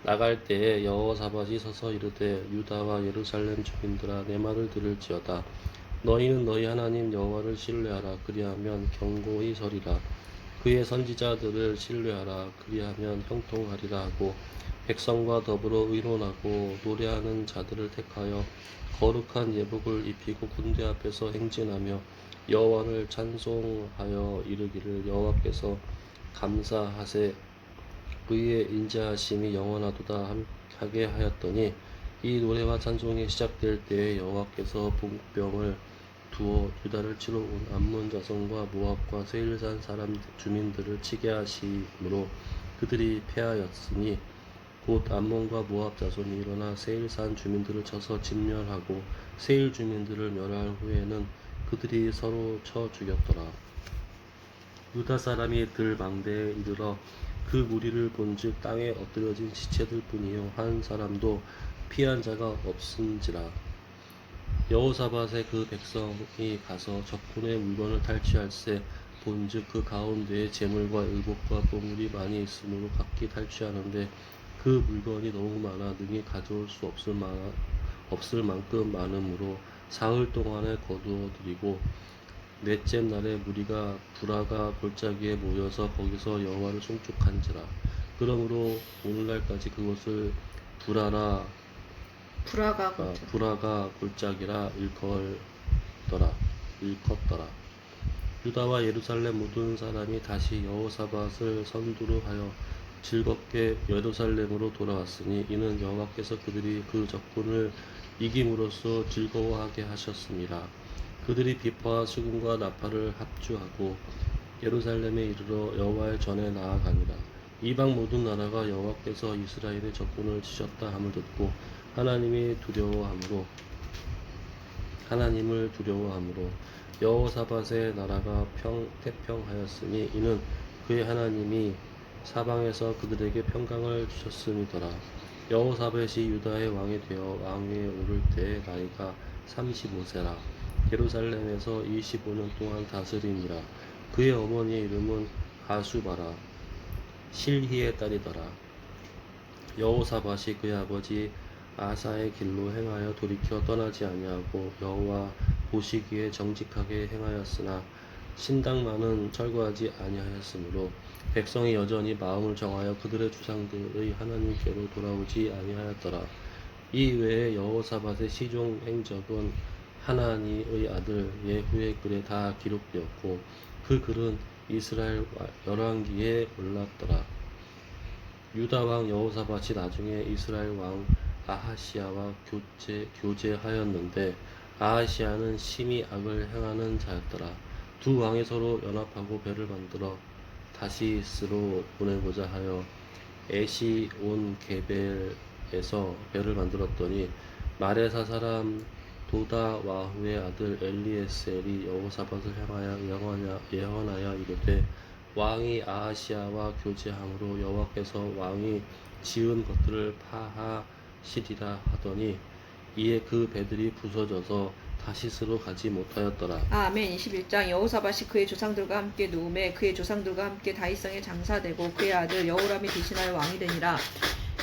S1: 나갈 때에 여호사밧이 서서 이르되 유다와 예루살렘 주민들아 내 말을 들을지어다. 너희는 너희 하나님 여호와를 신뢰하라. 그리하면 견고히 서리라. 그의 선지자들을 신뢰하라. 그리하면 형통하리라 하고 백성과 더불어 의논하고 노래하는 자들을 택하여 거룩한 예복을 입히고 군대 앞에서 행진하며 여호와를 찬송하여 이르기를 여호와께서 감사하세 그의 인자하심이 영원하도다 하게 하였더니 이 노래와 찬송이 시작될 때에 여호와께서 복병을 두어 유다를 치러 온 암몬 자손과 모압과 세일산 사람 주민들을 치게 하심으로 그들이 패하였으니 곧 암몬과 모압 자손이 일어나 세일산 주민들을 쳐서 진멸하고 세일 주민들을 멸할 후에는 그들이 서로 쳐 죽였더라. 유다 사람이 들 망대에 이르러 그 무리를 본즉 땅에 엎드려진 시체들 뿐이요 한 사람도 피한 자가 없은지라. 여호사밧의 그 백성이 가서 적군의 물건을 탈취할세 본즉 그 가운데에 재물과 의복과 보물이 많이 있으므로 각기 탈취하는데 그 물건이 너무 많아 능히 가져올 수 없을 만큼 많으므로 사흘 동안에 거두어 들이고 넷째 날에 무리가 부라가 골짜기에 모여서 거기서 여호와를 송축한지라. 그러므로 오늘날까지 그곳을 부라가 골짜기라 일컫더라. 유다와 예루살렘 모든 사람이 다시 여호사밧을 선두로 하여 즐겁게 예루살렘으로 돌아왔으니 이는 여호와께서 그들이 그 적군을 이김으로써 즐거워하게 하셨습니다. 그들이 비파와 수금과 나팔을 합주하고 예루살렘에 이르러 여호와의 전에 나아가니라. 이방 모든 나라가 여호와께서 이스라엘의 적군을 치셨다 함을 듣고 하나님을 두려워함으로 여호사밧의 나라가 태평하였으니 이는 그의 하나님이 사방에서 그들에게 평강을 주셨음이더라. 여호사밧이 유다의 왕이 되어 왕위에 오를 때의 나이가 35세라. 예루살렘에서 25년 동안 다스리니라. 그의 어머니의 이름은 아수바라 실히의 딸이더라. 여호사밧이 그의 아버지 아사의 길로 행하여 돌이켜 떠나지 아니하고 여호와 보시기에 정직하게 행하였으나 신당만은 철거하지 아니하였으므로 백성이 여전히 마음을 정하여 그들의 주상들의 하나님께로 돌아오지 아니하였더라. 이 외에 여호사밧의 시종 행적은 하나니의 아들 예후의 글에 다 기록되었고 그 글은 이스라엘 열왕기에 올랐더라. 유다 왕 여호사밧이 나중에 이스라엘 왕 아하시아와 교제하였는데 아하시아는 심히 악을 행하는 자였더라. 두 왕이 서로 연합하고 배를 만들어 다시스로 보내고자 하여 에시온 게벨에서 배를 만들었더니 마레사 사람 도다와후의 아들 엘리에셀이 여호사밧을 향하여 예언하여 이르되 왕이 아하시아와 교제함으로 여호와께서 왕이 지은 것들을 파하시리라 하더니 이에 그 배들이 부서져서 다시스로 가지 못하였더라.
S2: 아멘. 21장 여호사밧이 그의 조상들과 함께 누움에 그의 조상들과 함께 다윗성에 장사되고 그의 아들 여호람이 대신하여 왕이 되니라.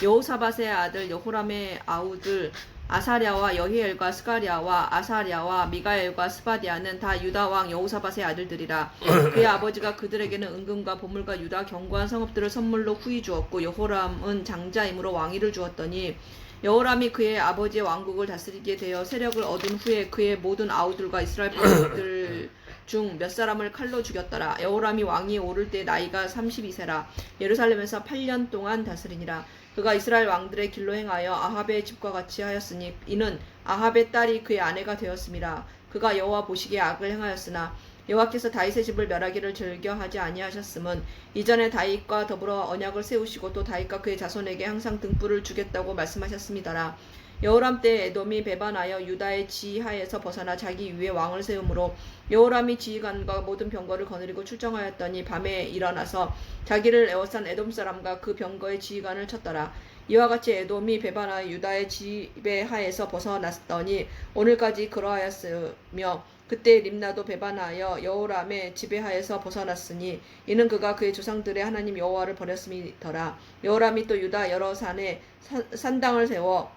S2: 여호사밧의 아들 여호람의 아우들 아사랴와 여히엘과 스가랴와 아사랴와 미가엘과 스바디아는 다 유다 왕 여호사밧의 아들들이라. 그의 아버지가 그들에게는 은금과 보물과 유다 견고한 성읍들을 선물로 후히 주었고 여호람은 장자임으로 왕위를 주었더니 여호람이 그의 아버지의 왕국을 다스리게 되어 세력을 얻은 후에 그의 모든 아우들과 이스라엘 백성들 중 몇 사람을 칼로 죽였더라. 여호람이 왕이 오를 때 나이가 32세라. 예루살렘에서 8년 동안 다스리니라. 그가 이스라엘 왕들의 길로 행하여 아합의 집과 같이 하였으니 이는 아합의 딸이 그의 아내가 되었음이라. 그가 여호와 보시기에 악을 행하였으나 여호와께서 다윗의 집을 멸하기를 즐겨하지 아니하셨음은 이전에 다윗과 더불어 언약을 세우시고 또 다윗과 그의 자손에게 항상 등불을 주겠다고 말씀하셨습니다라. 여호람 때 에돔이 배반하여 유다의 지하에서 벗어나 자기 위에 왕을 세우므로 여호람이 지휘관과 모든 병거를 거느리고 출정하였더니 밤에 일어나서 자기를 에워싼 에돔 사람과 그 병거의 지휘관을 쳤더라. 이와 같이 에돔이 배반하여 유다의 지배하에서 벗어났더니 오늘까지 그러하였으며 그때 림나도 배반하여 여호람의 지배하에서 벗어났으니 이는 그가 그의 조상들의 하나님 여호와를 버렸음이더라. 여호람이 또 유다 여러 산에 산당을 세워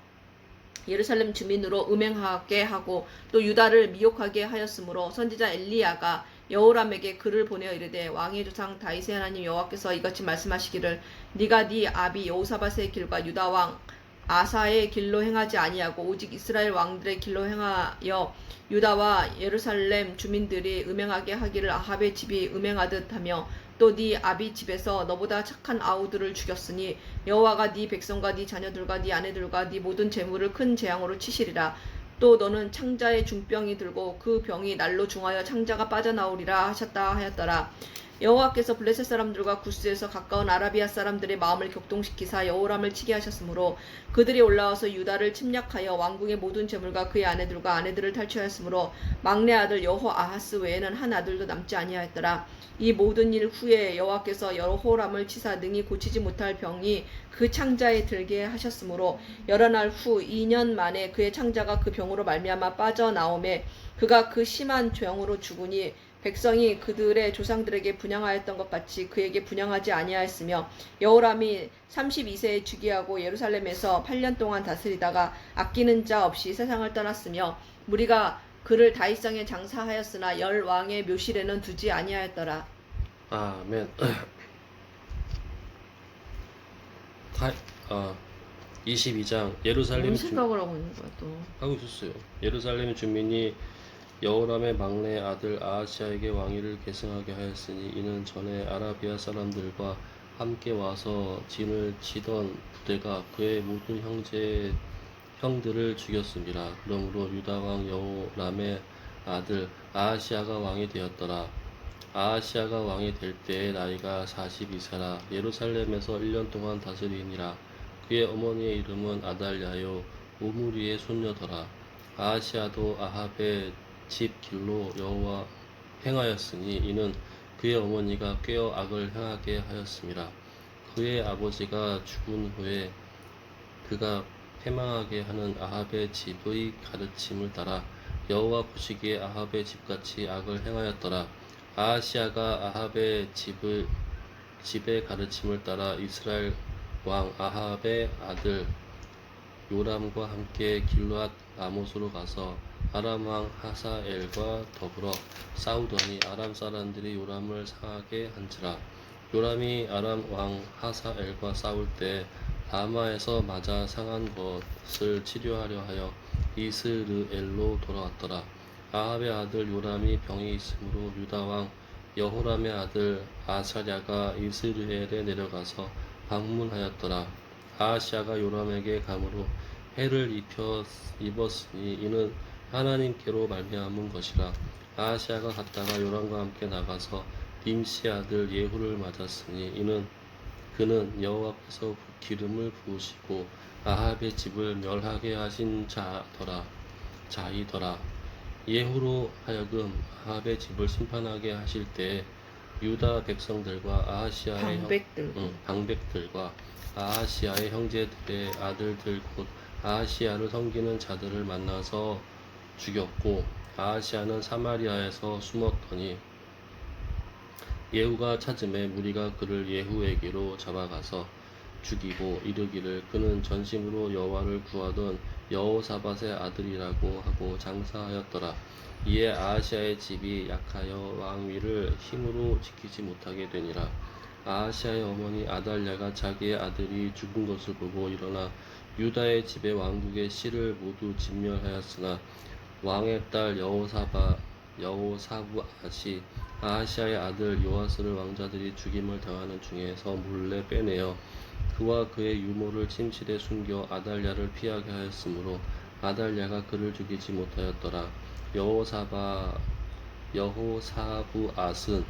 S2: 예루살렘 주민으로 음행하게 하고 또 유다를 미혹하게 하였으므로 선지자 엘리야가 여호람에게 글을 보내어 이르되 왕의 조상 다윗의 하나님 여호와께서 이같이 말씀하시기를 네가 네 아비 여호사밧의 길과 유다 왕 아사의 길로 행하지 아니하고 오직 이스라엘 왕들의 길로 행하여 유다와 예루살렘 주민들이 음행하게 하기를 아합의 집이 음행하듯 하며 또 네 아비 집에서 너보다 착한 아우들을 죽였으니 여호와가 네 백성과 네 자녀들과 네 아내들과 네 모든 재물을 큰 재앙으로 치시리라. 또 너는 창자의 중병이 들고 그 병이 날로 중하여 창자가 빠져나오리라 하셨다 하였더라. 여호와께서 블레셋 사람들과 구스에서 가까운 아라비아 사람들의 마음을 격동시키사 여호람을 치게 하셨으므로 그들이 올라와서 유다를 침략하여 왕궁의 모든 재물과 그의 아내들과 아내들을 탈취하였으므로 막내 아들 여호아하스 외에는 한 아들도 남지 아니하였더라. 이 모든 일 후에 여호와께서 여호람을 치사 능히 고치지 못할 병이 그 창자에 들게 하셨으므로 여러 날 후 2년 만에 그의 창자가 그 병으로 말미암아 빠져나오매 그가 그 심한 병으로 죽으니 백성이 그들의 조상들에게 분향하였던 것 같이 그에게 분향하지 아니하였으며 여호람이 32세에 즉위하고 예루살렘에서 8년 동안 다스리다가 아끼는 자 없이 세상을 떠났으며 무리가 그를 다윗성에 장사하였으나 열 왕의 묘실에는 두지 아니하였더라.
S1: 아멘. 22장 예루살렘
S2: 뭔 생각을 하고 있는 거야 또.
S1: 하고 있었어요. 예루살렘 주민이 여호람의 막내 아들 아하시아에게 왕위를 계승하게 하였으니 이는 전에 아라비아 사람들과 함께 와서 진을 치던 부대가 그의 모든 형들을 죽였습니다. 그러므로 유다 왕 여호람의 아들 아하시아가 왕이 되었더라. 아하시아가 왕이 될 때의 나이가 42세라. 예루살렘에서 1년 동안 다스리니라. 그의 어머니의 이름은 아달랴요 오므리의 손녀더라. 아하시아도 아합의 집 길로 여호와 행하였으니 이는 그의 어머니가 꾀어 악을 행하게 하였음이라. 그의 아버지가 죽은 후에 그가 패망하게 하는 아합의 집의 가르침을 따라 여호와 보시기에 아합의 집같이 악을 행하였더라. 아하시아가 아합의 집의 가르침을 따라 이스라엘 왕 아합의 아들 요람과 함께 길르앗 아못으로 가서 아람 왕 하사엘과 더불어 싸우더니 아람 사람들이 요람을 상하게 한지라. 요람이 아람 왕 하사엘과 싸울 때 라마에서 맞아 상한 것을 치료하려 하여 이스르엘로 돌아왔더라. 아합의 아들 요람이 병이 있으므로 유다 왕 여호람의 아들 아사랴가 이스라엘에 내려가서 방문하였더라. 아하시아가 요람에게 감으로 해를 입었으니 이는 하나님께로 말미암은 것이라. 아하시아가 갔다가 요람과 함께 나가서 nim시 아들 예후를 맞았으니 이는 그는 여호와께서 기름을 부으시고 아합의 집을 멸하게 하신 자이더라. 예후로 하여금 아합의 집을 심판하게 하실 때에 유다 백성들과 아하시아의 방백들과 아하시아의 형제들의 아들들 곧 아하시아를 섬기는 자들을 만나서 죽였고 아하시아는 사마리아에서 숨었더니 예후가 찾음에 무리가 그를 예후에게로 잡아가서 죽이고 이르기를 그는 전심으로 여호와를 구하던 여호사밧의 아들이라고 하고 장사하였더라. 이에 아하시아의 집이 약하여 왕위를 힘으로 지키지 못하게 되니라. 아하시아의 어머니 아달랴가 자기의 아들이 죽은 것을 보고 일어나 유다의 집의 왕국의 씨를 모두 진멸하였으나 왕의 딸 여호사부앗이 아하시아의 아들 요아스를 왕자들이 죽임을 당하는 중에서 몰래 빼내어 그와 그의 유모를 침실에 숨겨 아달랴를 피하게 하였으므로 아달랴가 그를 죽이지 못하였더라. 여호사부앗은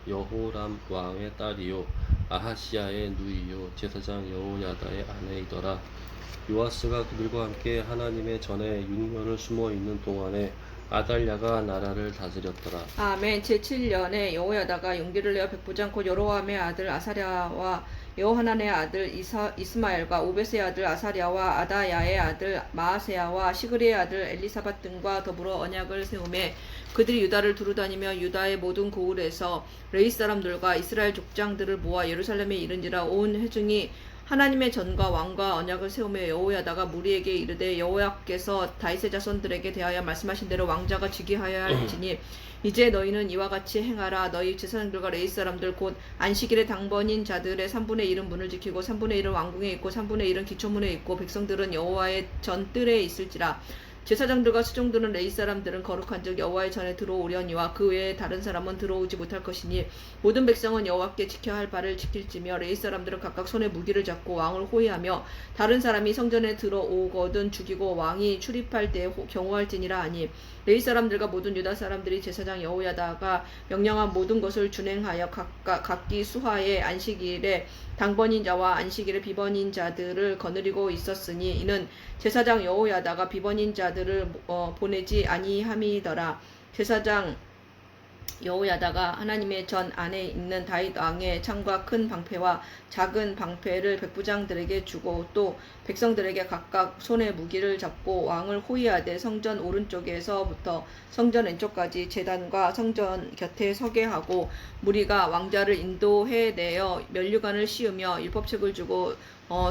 S1: 여호람 왕의 딸이요 아하시아의 누이요 제사장 여호야다의 아내이더라. 요아스가 그들과 함께 하나님의 전에 6년을 숨어 있는 동안에 아달랴가 나라를 다스렸더라.
S2: 아멘. 제7년에 여호야다가 용기를 내어 백부장 곧 여로함의 아들 아사랴와 여호하난의 아들 이스마엘과 오벳의 아들 아사랴와 아다야의 아들 마아세야와 시그리의 아들 엘리사밧 등과 더불어 언약을 세우매 그들이 유다를 두루다니며 유다의 모든 고을에서 레위 사람들과 이스라엘 족장들을 모아 예루살렘에 이른지라. 온 회중이 하나님의 전과 왕과 언약을 세우며 여호야다가 무리에게 이르되 여호와께서 다윗의 자손들에게 대하여 말씀하신 대로 왕자가 즉위하여야 할지니 이제 너희는 이와 같이 행하라. 너희 제사장들과 레위 사람들 곧 안식일의 당번인 자들의 3분의 1은 문을 지키고 3분의 1은 왕궁에 있고 3분의 1은 기초문에 있고 백성들은 여호와의 전 뜰에 있을지라. 제사장들과 수종들은 레위 사람들은 거룩한즉 여호와의 전에 들어오려니와 그 외에 다른 사람은 들어오지 못할 것이니 모든 백성은 여호와께 지켜야 할 바를 지킬지며 레위 사람들은 각각 손에 무기를 잡고 왕을 호위하며 다른 사람이 성전에 들어오거든 죽이고 왕이 출입할 때에 경호할지니라 하니 레위 사람들과 모든 유다 사람들이 제사장 여호야다가 명령한 모든 것을 준행하여 각기 수하의 안식일에 당번인 자와 안식일에 비번인 자들을 거느리고 있었으니 이는 제사장 여호야다가 비번인 자들을 보내지 아니함이더라. 제사장 여호야다가 하나님의 전 안에 있는 다윗 왕의 창과 큰 방패와 작은 방패를 백부장들에게 주고 또 백성들에게 각각 손에 무기를 잡고 왕을 호위하되 성전 오른쪽에서부터 성전 왼쪽까지 제단과 성전 곁에 서게 하고 무리가 왕자를 인도해 내어 면류관을 씌우며 율법책을 주고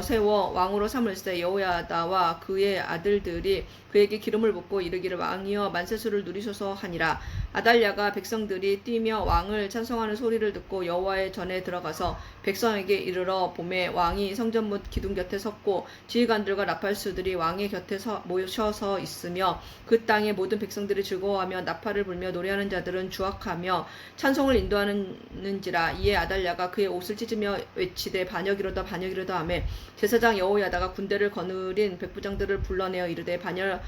S2: 세워 왕으로 삼을세. 여호야다와 그의 아들들이 그에게 기름을 붓고 이르기를 왕이여 만세수를 누리소서 하니라. 아달랴가 백성들이 뛰며 왕을 찬송하는 소리를 듣고 여호와의 전에 들어가서 백성에게 이르러 보매 왕이 성전문 기둥 곁에 섰고 지휘관들과 나팔수들이 왕의 곁에 모셔서 있으며 그 땅의 모든 백성들이 즐거워하며 나팔을 불며 노래하는 자들은 주악하며 찬송을 인도하는지라. 이에 아달랴가 그의 옷을 찢으며 외치되 반역이로다 반역이로다 하매 제사장 여호야다가 군대를 거느린 백부장들을 불러내어 이르되 반열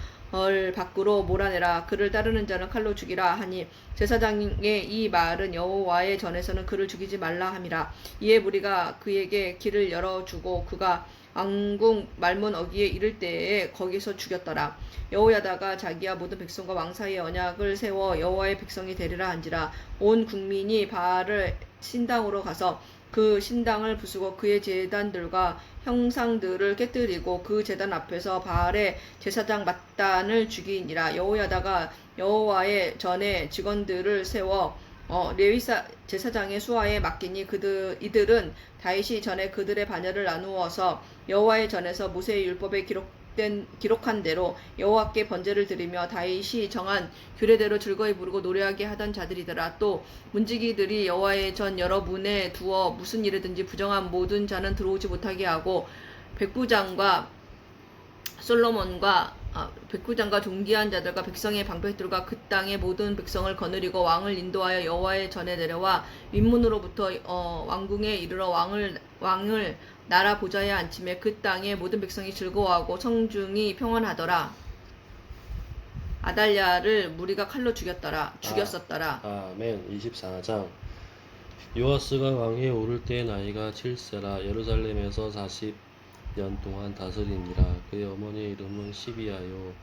S2: 밖으로 몰아내라. 그를 따르는 자는 칼로 죽이라 하니 제사장의 이 말은 여호와의 전에서는 그를 죽이지 말라 함이라. 이에 무리가 그에게 길을 열어주고 그가 왕궁 말문 어귀에 이를 때에 거기서 죽였더라. 여호야다가 자기와 모든 백성과 왕 사이에 언약을 세워 여호와의 백성이 되리라 한지라. 온 국민이 바알을 신당으로 가서 그 신당을 부수고 그의 제단들과 형상들을 깨뜨리고 그 제단 앞에서 바알의 제사장 mat단을 죽이니라. 여호야다가 여호와의 전에 직원들을 세워 레위 제사장의 수하에 맡기니 이들은 다윗이 전에 그들의 반열을 나누어서 여호와의 전에서 모세의 율법에 기록한 대로 여호와께 번제를 드리며 다윗이 정한 규례대로 즐거이 부르고 노래하게 하던 자들이더라. 또 문지기들이 여호와의 전 여러 문에 두어 무슨 일에든지 부정한 모든 자는 들어오지 못하게 하고 백부장과 백부장과 존귀한 자들과 백성의 방백들과 그 땅의 모든 백성을 거느리고 왕을 인도하여 여호와의 전에 내려와 윗문으로부터 왕궁에 이르러 왕을 나라 보좌에 앉히매 그 땅의 모든 백성이 즐거워하고 성중이 평안하더라. 아달랴를 무리가 칼로 죽였었더라.
S1: 아멘. 24장. 요아스가 왕위에 오를 때 나이가 7세라 예루살렘에서 40년 동안 다스리니라. 그의 어머니의 이름은 시비아요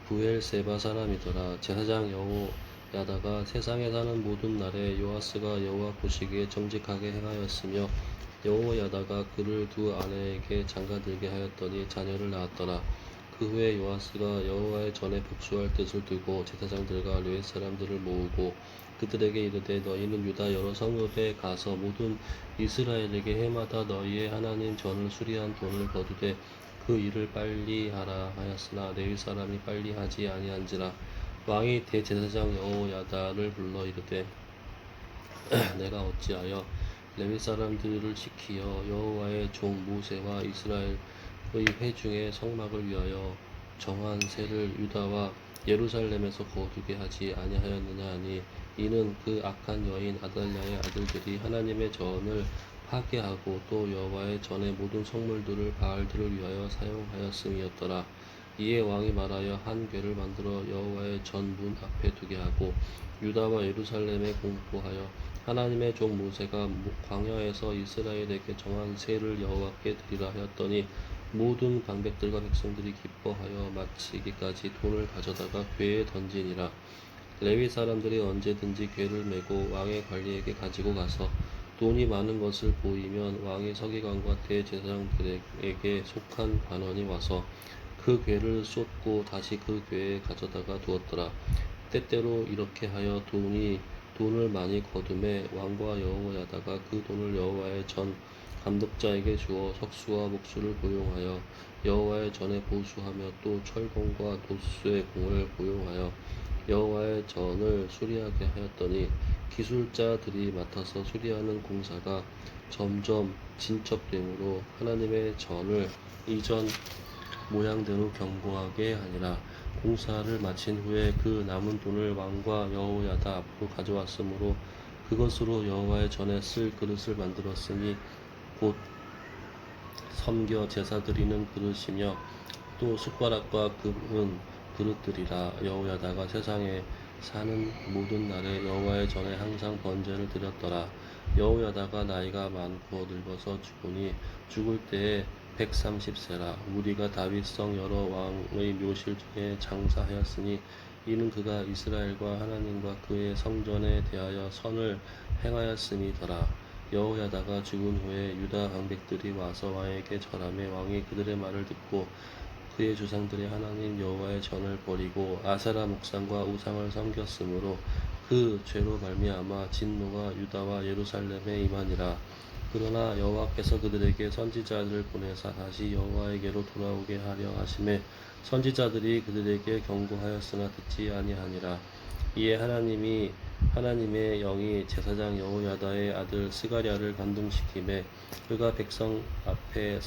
S1: 부엘세바 사람이더라. 제사장 여호야다가 세상에 사는 모든 날에 요아스가 여호와 보시기에 정직하게 행하였으며 여호야다가 그를 두 아내에게 장가들게 하였더니 자녀를 낳았더라. 그 후에 요아스가 여호와의 전에 복수할 뜻을 두고 제사장들과 레위 사람들을 모으고 그들에게 이르되 너희는 유다 여러 성읍에 가서 모든 이스라엘에게 해마다 너희의 하나님 전을 수리한 돈을 거두되 그 일을 빨리 하라 하였으나 레위 사람이 빨리 하지 아니한지라. 왕이 대제사장 여호야다를 불러 이르되 내가 어찌하여 레위 사람들을 시키어 여호와의 종 모세와 이스라엘의 회중의 성막을 위하여 정한 세를 유다와 예루살렘에서 거두게 하지 아니하였느냐 하니 이는 그 악한 여인 아달랴의 아들들이 하나님의 전을 파괴하고 또 여호와의 전의 모든 성물들을 바알들을 위하여 사용하였음이었더라. 이에 왕이 말하여 한 궤를 만들어 여호와의 전 문 앞에 두게 하고 유다와 예루살렘에 공포하여 하나님의 종 모세가 광야에서 이스라엘에게 정한 세를 여호와께 드리라 하였더니 모든 방백들과 백성들이 기뻐하여 마치기까지 돈을 가져다가 궤에 던지니라. 레위 사람들이 언제든지 궤를 메고 왕의 관리에게 가지고 가서 돈이 많은 것을 보이면 왕의 서기관과 대제사장들에게 속한 관원이 와서 그 궤를 쏟고 다시 그 궤에 가져다가 두었더라. 때때로 이렇게 하여 돈을 많이 거둠에 왕과 여호야다가 그 돈을 여호와의 전 감독자에게 주어 석수와 목수를 고용하여 여호와의 전에 보수하며 또 철공과 도수의 공을 고용하여 여호와의 전을 수리하게 하였더니 기술자들이 맡아서 수리하는 공사가 점점 진척됨으로 하나님의 전을 이전 모양대로 견고하게 하니라. 공사를 마친 후에 그 남은 돈을 왕과 여호야다 앞으로 가져왔으므로 그것으로 여호와의 전에 쓸 그릇을 만들었으니 곧 섬겨 제사 드리는 그릇이며 또 숟가락과 금은 그릇들이라. 여호야다가 세상에 사는 모든 날에 여호와의 전에 항상 번제를 드렸더라. 여호야다가 나이가 많고 늙어서 죽으니 죽을 때에 130세라. 우리가 다윗성 여러 왕의 묘실 중에 장사하였으니 이는 그가 이스라엘과 하나님과 그의 성전에 대하여 선을 행하였음이더라. 여호야다가 죽은 후에 유다 방백들이 와서 왕에게 절하매 왕이 그들의 말을 듣고 그의 조상들의 하나님 여호와의 전을 버리고 아세라 목상과 우상을 섬겼으므로 그 죄로 말미암아 진노가 유다와 예루살렘에 임하니라. 그러나 여호와께서 그들에게 선지자들을 보내사 다시 여호와에게로 돌아오게 하려 하심에 선지자들이 그들에게 경고하였으나 듣지 아니하니라. 이에 하나님의 영이 제사장 여호야다의 아들 스가랴를 감동시키매 그가 백성 앞에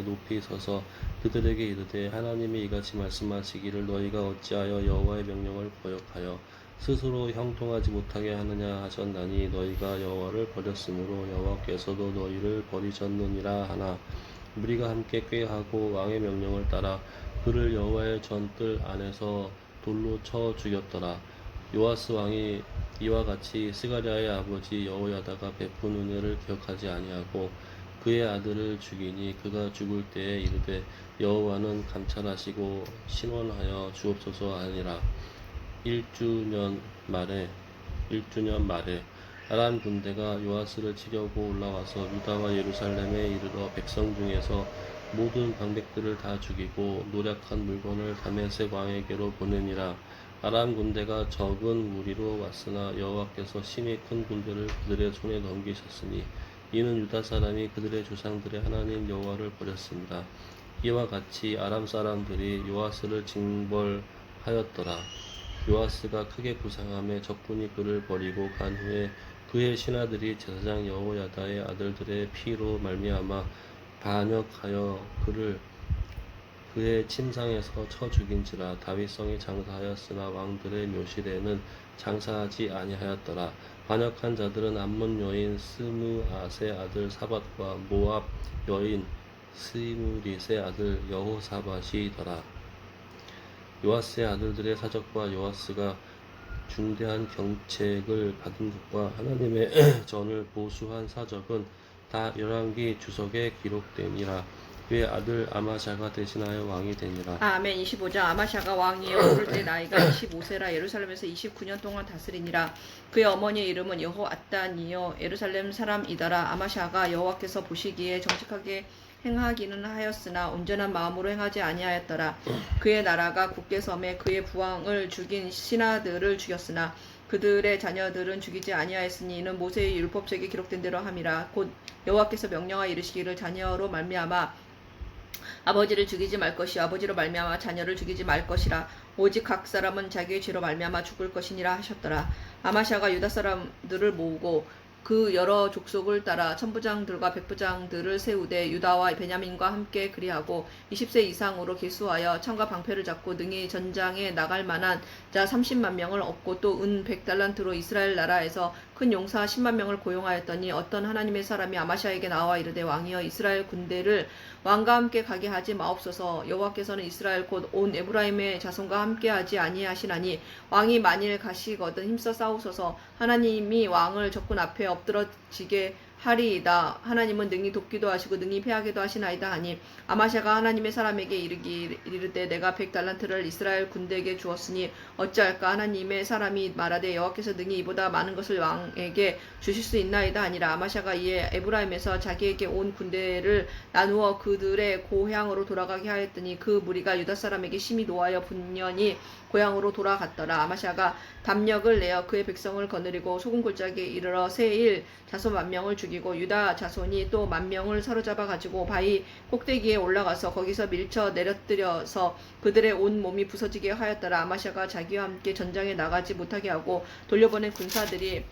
S1: 높이 서서 그들에게 이르되 하나님이 이같이 말씀하시기를 너희가 어찌하여 여호와의 명령을 거역하여 스스로 형통하지 못하게 하느냐 하셨나니 너희가 여호와를 버렸으므로 여호와께서도 너희를 버리셨느니라 하나 무리가 함께 꾀하고 왕의 명령을 따라 그를 여호와의 전뜰 안에서 돌로 쳐 죽였더라. 요아스 왕이 이와 같이 스가랴의 아버지 여호야다가 베푼 은혜를 기억하지 아니하고 그의 아들을 죽이니 그가 죽을 때에 이르되 여호와는 감찰하시고 신원하여 주옵소서 하니라. 1주년 말에 아람 군대가 요아스를 치려고 올라와서 유다와 예루살렘에 이르러 백성 중에서 모든 방백들을 다 죽이고 노략한 물건을 다메섹 왕에게로 보내니라. 아람 군대가 적은 무리로 왔으나 여호와께서 심히 큰 군대를 그들의 손에 넘기셨으니 이는 유다 사람이 그들의 조상들의 하나님 여호와를 버렸습니다. 이와 같이 아람 사람들이 요아스를 징벌하였더라. 요아스가 크게 부상함에 적군이 그를 버리고 간 후에 그의 신하들이 제사장 여호야다의 아들들의 피로 말미암아 반역하여 그를 그의 침상에서 쳐 죽인지라. 다윗성에 장사하였으나 왕들의 묘실에는 장사하지 아니하였더라. 반역한 자들은 암몬 여인 스므앗의 아들 사밧과 모압 여인 스무릿의 아들 여호사밧이더라. 요아스의 아들들의 사적과 요아스가 중대한 경책을 받은 것과 하나님의 전을 보수한 사적은 다 열왕기 주석에 기록되니라. 그의 아들 아마샤가 대신하여 왕이 되니라.
S2: 아멘. 25장. 아마샤가 왕이여 오를 때 나이가 25세라 예루살렘에서 29년 동안 다스리니라. 그의 어머니의 이름은 여호앗단이요 예루살렘 사람이더라. 아마샤가 여호와께서 보시기에 정직하게 행하기는 하였으나 온전한 마음으로 행하지 아니하였더라. 그의 나라가 굳게 섬에 그의 부왕을 죽인 신하들을 죽였으나 그들의 자녀들은 죽이지 아니하였으니 이는 모세의 율법책에 기록된 대로 함이라. 곧 여호와께서 명령하여 이르시기를 자녀로 말미암아 아버지를 죽이지 말 것이요 아버지로 말미암아 자녀를 죽이지 말 것이라. 오직 각 사람은 자기의 죄로 말미암아 죽을 것이니라 하셨더라. 아마샤가 유다 사람들을 모으고 그 여러 족속을 따라 천부장들과 백부장들을 세우되 유다와 베냐민과 함께 그리하고 20세 이상으로 계수하여 창과 방패를 잡고 능히 전장에 나갈 만한 자 30만 명을 얻고 또 은 100달란트로 이스라엘 나라에서 큰 용사 10만 명을 고용하였더니 어떤 하나님의 사람이 아마샤에게 나와 이르되 왕이여 이스라엘 군대를 왕과 함께 가게 하지 마옵소서. 여호와께서는 이스라엘 곧 온 에브라임의 자손과 함께 하지 아니하시나니 왕이 만일 가시거든 힘써 싸우소서. 하나님이 왕을 적군 앞에 엎드러지게 하리이다. 하나님은 능히 돕기도 하시고 능히 패하기도 하시나이다 하니 아마샤가 하나님의 사람에게 이르되 내가 100달란트를 이스라엘 군대에게 주었으니 어찌할까. 하나님의 사람이 말하되 여호와께서 능히 이보다 많은 것을 왕에게 주실 수 있나이다 하니라. 아마샤가 이에 에브라임에서 자기에게 온 군대를 나누어 그들의 고향으로 돌아가게 하였더니 그 무리가 유다 사람에게 심히 노하여 분연히 고향으로 돌아갔더라. 아마샤가 담력을 내어 그의 백성을 거느리고 소금 골짜기에 이르러 세일 자손 10,000명을 죽이고 유다 자손이 또 10,000명을 사로잡아 가지고 바위 꼭대기에 올라가서 거기서 밀쳐 내려뜨려서 그들의 온 몸이 부서지게 하였더라. 아마샤가 자기와 함께 전장에 나가지 못하게 하고 돌려보낸 군사들이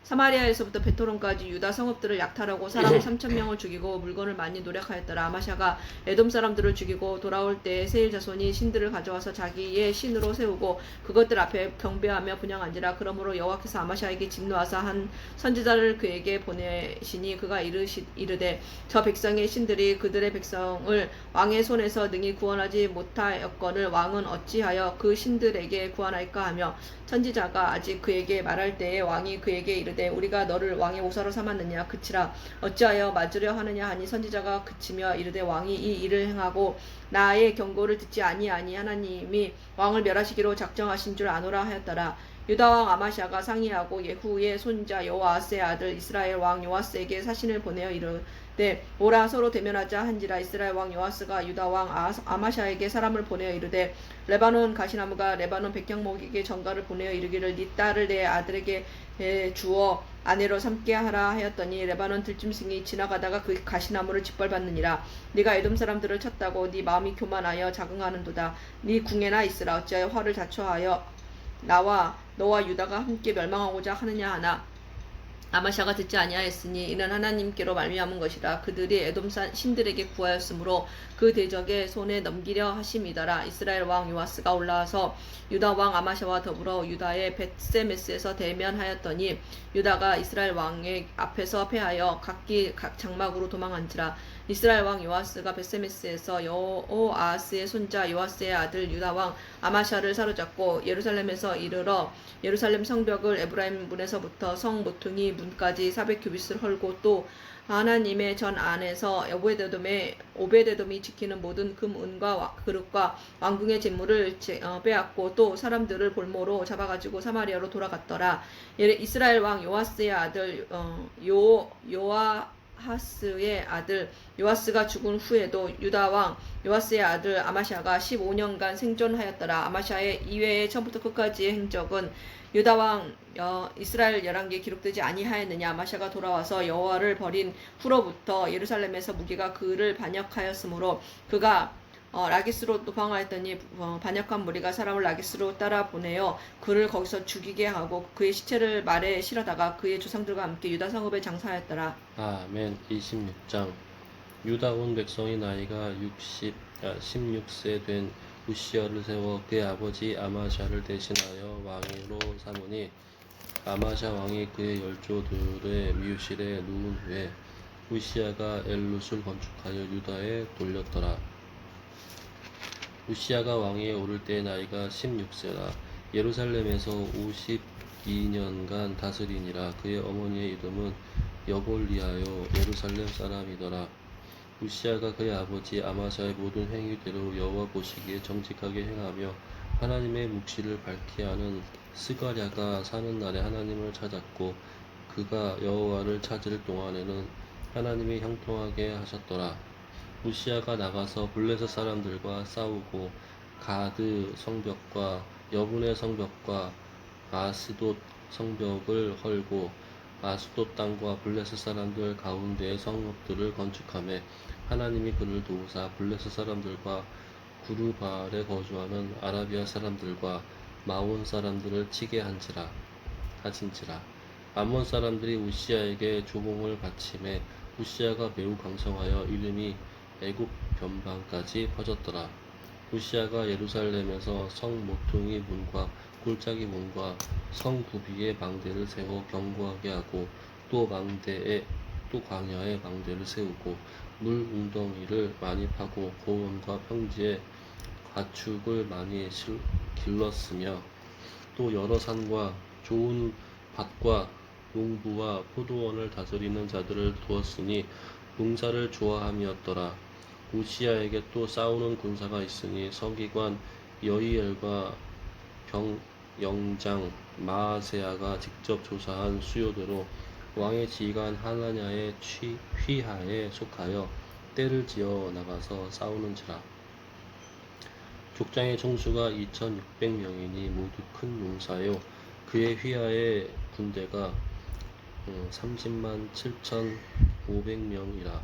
S2: 사마리아에서부터 베토론까지 유다 성읍들을 약탈하고 사람 3,000명을 죽이고 물건을 많이 노력하였더라. 아마샤가 에돔 사람들을 죽이고 돌아올 때 세일 자손이 신들을 가져와서 자기의 신으로 세우고 그것들 앞에 경배하며 분향한지라. 그러므로 여호와께서 아마샤에게 진노하사 한 선지자를 그에게 보내시니 그가 이르되 저 백성의 신들이 그들의 백성을 왕의 손에서 능히 구원하지 못하였거늘 왕은 어찌하여 그 신들에게 구원할까 하며 선지자가 아직 그에게 말할 때에 왕이 그에게 이르되 우리가 너를 왕의 오사로 삼았느냐. 그치라. 어찌하여 맞으려 하느냐 하니 선지자가 그치며 이르되 왕이 이 일을 행하고 나의 경고를 듣지 아니하니 하나님이 왕을 멸하시기로 작정하신 줄 아노라 하였더라. 유다 왕 아마샤가 상의하고 예후의 손자 여호아스의 아들 이스라엘 왕 요아스에게 사신을 보내어 이르되 오라 서로 대면하자 한지라. 이스라엘 왕 요아스가 유다 왕 아마샤에게 사람을 보내어 이르되 레바논 가시나무가 레바논 백향목에게 전가를 보내어 이르기를 네 딸을 내 아들에게 주어 아내로 삼게 하라 하였더니 레바논 들짐승이 지나가다가 그 가시나무를 짓밟았느니라. 네가 에돔 사람들을 쳤다고 네 마음이 교만하여 자긍하는도다. 네 궁에나 있으라. 어찌하여 화를 자초하여 나와 너와 유다가 함께 멸망하고자 하느냐 하나 아마샤가 듣지 아니하였으니 이는 하나님께로 말미암은 것이라. 그들이 에돔 신들에게 구하였으므로 그 대적의 손에 넘기려 하심이더라. 이스라엘 왕 요아스가 올라와서 유다 왕 아마샤와 더불어 유다의 벳세메스에서 대면하였더니 유다가 이스라엘 왕의 앞에서 패하여 각기 각 장막으로 도망한지라. 이스라엘 왕 요아스가 벳세메스에서 여호아스의 손자 요아스의 아들 유다 왕 아마샤를 사로잡고 예루살렘에서 이르러 예루살렘 성벽을 에브라임 문에서부터 성 모퉁이 문까지 400규빗을 헐고 또 하나님의 전 안에서 오베데돔이 지키는 모든 금, 은과 그릇과 왕궁의 재물을 빼앗고 또 사람들을 볼모로 잡아가지고 사마리아로 돌아갔더라. 이스라엘 왕 요아스의 아들 요아하스가 아하스의 아들 요아스가 죽은 후에도 유다 왕 요아스의 아들 아마샤가 15년간 생존하였더라. 아마샤의 이외의 처음부터 끝까지의 행적은 유다 왕 이스라엘 열왕기에 기록되지 아니하였느냐. 아마샤가 돌아와서 여호와를 버린 후로부터 예루살렘에서 무기가 그를 반역하였으므로 그가 라기스로 또 방황하였더니 반역한 무리가 사람을 라기스로 따라 보내어 그를 거기서 죽이게 하고 그의 시체를 말에 실어다가 그의 조상들과 함께 유다 성읍에 장사하였더라.
S1: 아멘. 26장. 유다 온 백성이 나이가 16세 된 우시야를 세워 그의 아버지 아마샤를 대신하여 왕으로 삼으니 아마샤 왕이 그의 열조들의 미우실에 누운 후에 우시야가 엘룻을 건축하여 유다에 돌렸더라. 우시야가 왕위에 오를 때 나이가 16세라. 예루살렘에서 52년간 다스리니라. 그의 어머니의 이름은 여골리하여 예루살렘 사람이더라. 우시야가 그의 아버지 아마샤의 모든 행위대로 여호와 보시기에 정직하게 행하며 하나님의 묵시를 밝히 하는 스가랴가 사는 날에 하나님을 찾았고 그가 여호와를 찾을 동안에는 하나님이 형통하게 하셨더라. 우시야가 나가서 블레셋 사람들과 싸우고 가드 성벽과 여분의 성벽과 아스돗 성벽을 헐고 아스돗 땅과 블레셋 사람들 가운데의 성읍들을 건축하며 하나님이 그를 도우사 블레셋 사람들과 구르발에 거주하는 아라비아 사람들과 마온 사람들을 치게 하진지라. 암몬 사람들이 우시야에게 조공을 바치매 우시야가 매우 강성하여 이름이 애굽 변방까지 퍼졌더라. 우시야가 예루살렘에서 성 모퉁이 문과 골짜기 문과 성 구비에 망대를 세워 견고하게 하고 또 광야에 망대를 세우고 물 웅덩이를 많이 파고 고원과 평지에 가축을 많이 길렀으며 또 여러 산과 좋은 밭과 농부와 포도원을 다스리는 자들을 두었으니 농사를 좋아함이었더라. 우시야에게 또 싸우는 군사가 있으니 서기관 여이엘과 영장 마아세야가 직접 조사한 수요대로 왕의 지휘관 하나냐의 휘하에 속하여 떼를 지어 나가서 싸우는지라. 족장의 총수가 2600명이니 모두 큰 용사요. 그의 휘하의 군대가 30만 7500명이라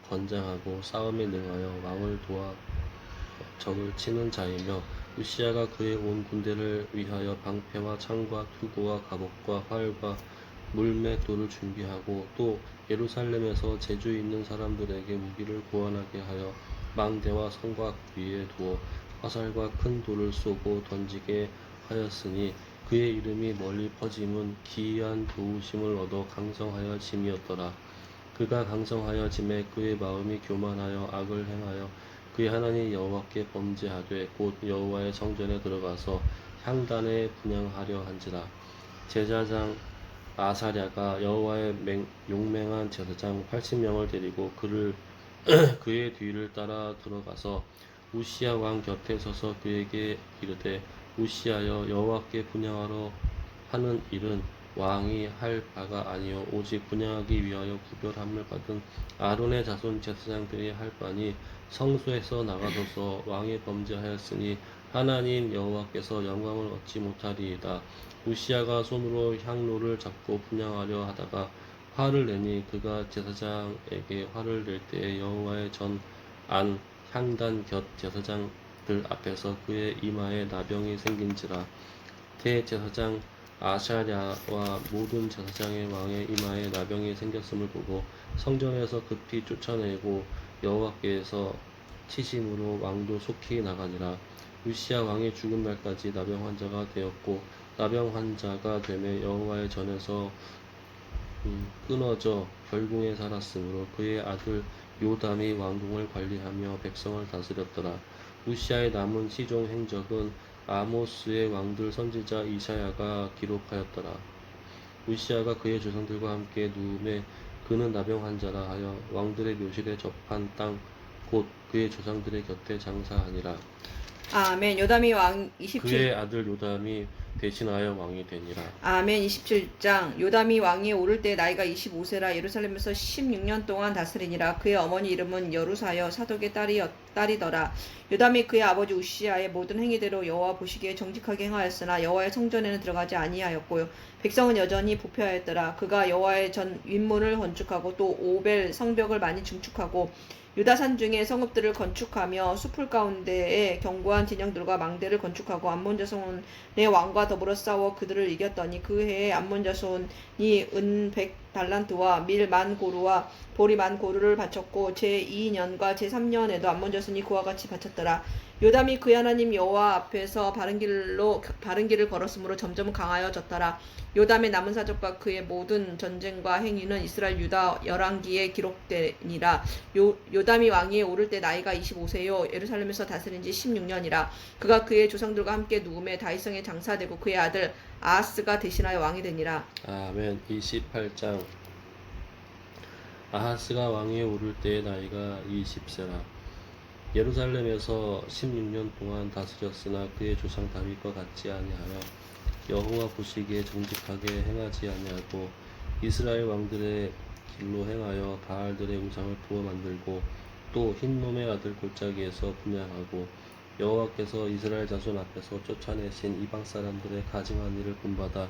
S1: 건장하고 싸움에 능하여 왕을 도와 적을 치는 자이며 우시야가 그의 온 군대를 위하여 방패와 창과 투구와 갑옷과 활과 물맷돌을 준비하고 또 예루살렘에서 재주 있는 사람들에게 무기를 구원하게 하여 망대와 성곽 위에 두어 화살과 큰 돌을 쏘고 던지게 하였으니 그의 이름이 멀리 퍼짐은 기이한 도우심을 얻어 강성하여 짐이었더라. 그가 강성하여 짐에 그의 마음이 교만하여 악을 행하여 그의 하나님 여호와께 범죄하되 곧 여호와의 성전에 들어가서 향단에 분향하려 한지라. 제사장 아사랴가 여호와의 용맹한 제사장 80명을 데리고 그의 뒤를 따라 들어가서 우시야 왕 곁에 서서 그에게 이르되 우시하여 여호와께 분향하러 하는 일은 왕이 할 바가 아니요 오직 분향하기 위하여 구별함을 받은 아론의 자손 제사장들이 할 바니 성소에서 나가소서. 왕이 범죄하였으니 하나님 여호와께서 영광을 얻지 못하리이다. 우시야가 손으로 향로를 잡고 분향하려 하다가 화를 내니 그가 제사장에게 화를 낼 때에 여호와의 전 안 향단 곁 제사장들 앞에서 그의 이마에 나병이 생긴지라. 대제사장 아샤랴와 모든 제사장의 왕의 이마에 나병이 생겼음을 보고 성전에서 급히 쫓아내고 여호와께서 치심으로 왕도 속히 나가니라. 우시야 왕이 죽은 날까지 나병 환자가 되었고 나병 환자가 되매 여호와의 전에서 끊어져 결궁에 살았으므로 그의 아들 요담이 왕궁을 관리하며 백성을 다스렸더라. 우시야의 남은 시종 행적은 아모스의 왕들 선지자 이사야가 기록하였더라. 우시야가 그의 조상들과 함께 누움에 그는 나병 환자라 하여 왕들의 묘실에 접한 땅 곧 그의 조상들의 곁에 장사하니라.
S2: 아멘. 요담이 왕 27.
S1: 그의 아들 요담이 대신하여 왕이 되니라.
S2: 아멘. 27장. 요담이 왕위에 오를 때 나이가 25세라 예루살렘에서 16년 동안 다스리니라. 그의 어머니 이름은 여루사여 사독의 딸이더라. 요담이 그의 아버지 우시아의 모든 행위대로 여호와 보시기에 정직하게 행하였으나 여호와의 성전에는 들어가지 아니하였고 백성은 여전히 부패하였더라. 그가 여호와의 전 윗문을 건축하고 또 오벨 성벽을 많이 증축하고 유다산 중에 성읍들을 건축하며 숲을 가운데에 견고한 진영들과 망대를 건축하고 암몬 자손의 왕과 더불어 싸워 그들을 이겼더니 그 해에 암몬 자손이 은 100달란트와 밀 10,000고루와 보리 10,000고루를 바쳤고 제2년과 제3년에도 암몬 자손이 그와 같이 바쳤더라. 요담이 그의 하나님 여호와 앞에서 바른 길을 걸었으므로 점점 강하여졌더라. 요담의 남은 사적과 그의 모든 전쟁과 행위는 이스라엘 유다 열왕기에 기록되니라. 요담이 왕위에 오를 때 나이가 25세요 예루살렘에서 다스린 지 16년이라. 그가 그의 조상들과 함께 누움에 다윗성에 장사되고 그의 아들 아하스가 대신하여 왕이 되니라.
S1: 아멘. 28장. 아하스가 왕위에 오를 때의 나이가 20세라. 예루살렘에서 16년 동안 다스렸으나 그의 조상 다윗과 같지 아니하여 여호와 보시기에 정직하게 행하지 아니하고 이스라엘 왕들의 길로 행하여 바알들의 우상을 부어 만들고 또 흰놈의 아들 골짜기에서 분향하고 여호와께서 이스라엘 자손 앞에서 쫓아내신 이방 사람들의 가증한 일을 본받아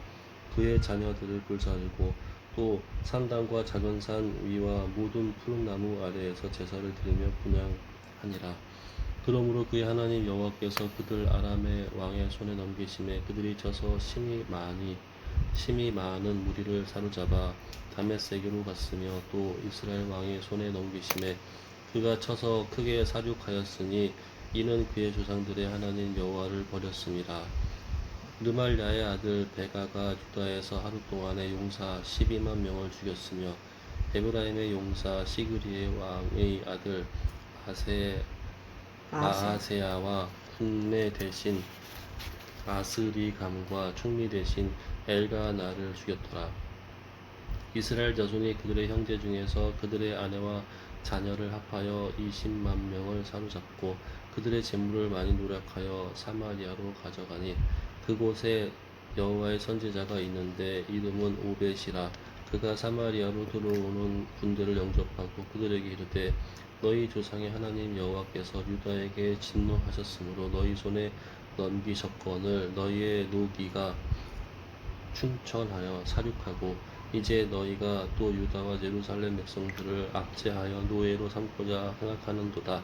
S1: 그의 자녀들을 불사르고 또 산당과 작은 산 위와 모든 푸른 나무 아래에서 제사를 드리며 분향하니라. 그러므로 그의 하나님 여호와께서 그들 아람의 왕의 손에 넘기심에 그들이 져서 심히 많은 무리를 사로잡아 다메섹으로 갔으며 또 이스라엘 왕의 손에 넘기심에 그가 쳐서 크게 사륙하였으니 이는 그의 조상들의 하나님 여호와를 버렸음이라. 르말야의 아들 베가가 유다에서 하루 동안에 용사 12만 명을 죽였으며 에브라임의 용사 시그리의 왕의 아들 마아세야와 국내 대신 아스리감과 총리 대신 엘가나를 죽였더라. 이스라엘 자손이 그들의 형제 중에서 그들의 아내와 자녀를 합하여 20만 명을 사로잡고 그들의 재물을 많이 노력하여 사마리아로 가져가니 그곳에 여호와의 선지자가 있는데 이름은 오벳이라. 그가 사마리아로 들어오는 군대를 영접하고 그들에게 이르되 너희 조상의 하나님 여호와께서 유다에게 진노하셨으므로 너희 손에 넘기셨거늘 너희의 노기가 충천하여 사륙하고 이제 너희가 또 유다와 예루살렘 백성들을 압제하여 노예로 삼고자 생각하는도다.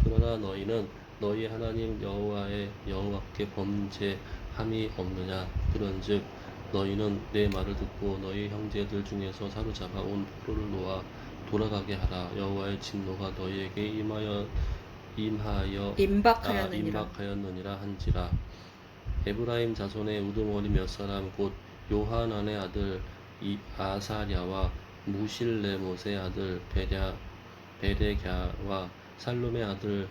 S1: 그러나 너희는 너희 하나님 여호와께 범죄함이 없느냐. 그런즉 너희는 내 말을 듣고 너희 형제들 중에서 사로잡아 온 포로를 놓아 돌아가게 하라. 여호와의 진노가 너희에게 임박하였느니라 한지라. 에브라임 자손의 우두머리 몇 사람 곧 요하난의 아들 아사랴와 무실레못의 아들 베레갸와 살룸의 아들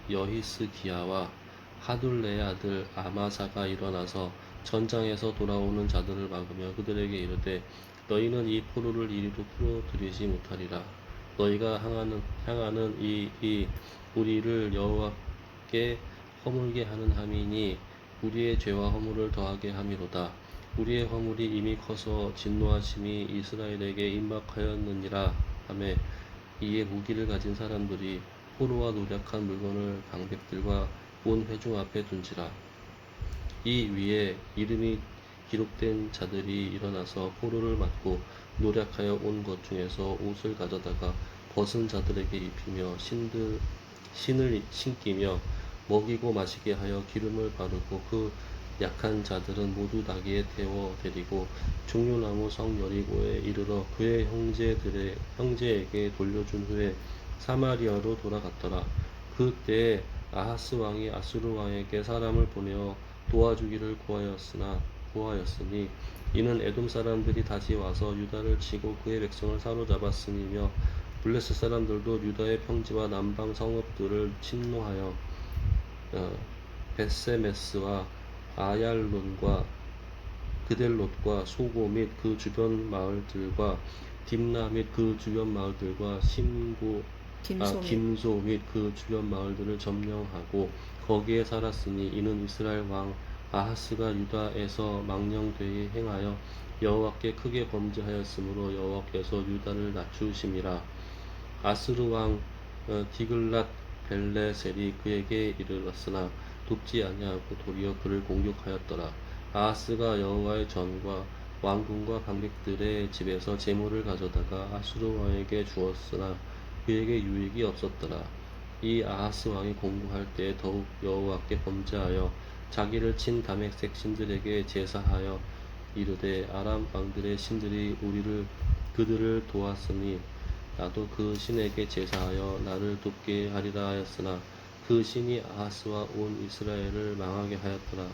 S1: 여히스기야와 하둘레의 아들 아마사가 일어나서 전장에서 돌아오는 자들을 막으며 그들에게 이르되 너희는 이 포로를 이리로 풀어들이지 못하리라. 너희가 향하는 이 우리를 여호와께 허물게 하는 함이니 우리의 죄와 허물을 더하게 함이로다. 우리의 허물이 이미 커서 진노하심이 이스라엘에게 임박하였느니라 하며 이에 무기를 가진 사람들이 포로와 노력한 물건을 방백들과 온 회중 앞에 둔지라. 이 위에 이름이 기록된 자들이 일어나서 포로를 맞고 노력하여 온 것 중에서 옷을 가져다가 벗은 자들에게 입히며 신을 신기며 먹이고 마시게 하여 기름을 바르고 그 약한 자들은 모두 나귀에 태워 데리고 종려나무 성 여리고에 이르러 그의 형제에게 돌려준 후에 사마리아로 돌아갔더라. 그때에 아하스 왕이 아수르 왕에게 사람을 보내어 도와주기를 구하였으니 이는 에돔 사람들이 다시 와서 유다를 치고 그의 백성을 사로잡았으니며 블레셋 사람들도 유다의 평지와 남방 성읍들을 침노하여 벳세메스와 아얄론과 그델롯과 소고 및 그 주변 마을들과 딥나 및 그 주변 마을들과
S2: 김소
S1: 및 그 주변 마을들을 점령하고 거기에 살았으니 이는 이스라엘 왕 아하스가 유다에서 망령되이 행하여 여호와께 크게 범죄하였으므로 여호와께서 유다를 낮추심이라. 아스루 왕 디글랏 벨레셀이 그에게 이르렀으나 돕지 아니하고 도리어 그를 공격하였더라. 아하스가 여호와의 전과 왕궁과 관객들의 집에서 재물을 가져다가 아수르 왕에게 주었으나 그에게 유익이 없었더라. 이 아하스 왕이 공부할 때에 더욱 여호와께 범죄하여 자기를 친 다메섹 신들에게 제사하여 이르되 아람 왕들의 신들이 그들을 도왔으니 나도 그 신에게 제사하여 나를 돕게 하리라 하였으나 그 신이 아하스와 온 이스라엘을 망하게 하였더라.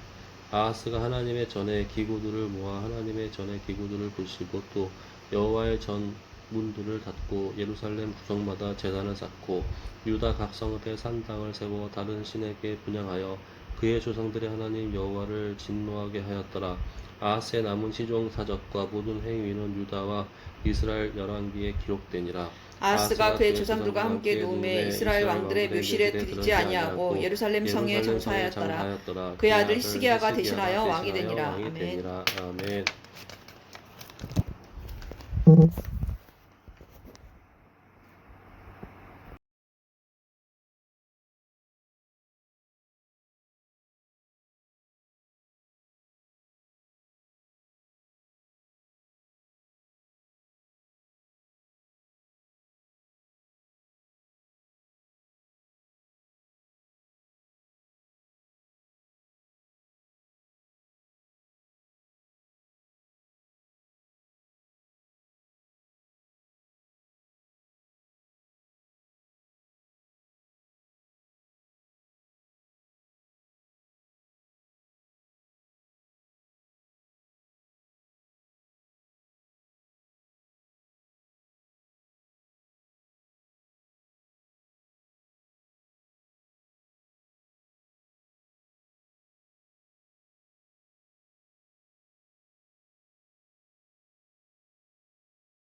S1: 아하스가 하나님의 전에 기구들을 모아 하나님의 전에 기구들을 부시고 또 여호와의 전 문들을 닫고 예루살렘 구성마다 제단을 쌓고 유다 각 성읍에 산당을 세워 다른 신에게 분향하여 그의 조상들의 하나님 여호와를 진노하게 하였더라. 아하스의 남은 시종 사적과 모든 행위는 유다와 이스라엘 열왕기에 기록되니라.
S2: 아하스가 그의 조상들과 함께 누움에 이스라엘 왕들의 묘실에 들이지 아니하고 예루살렘 성에 정사하였더라. 그의 아들 히스기야가 대신하여 왕이 되니라. 아멘.
S1: 아멘.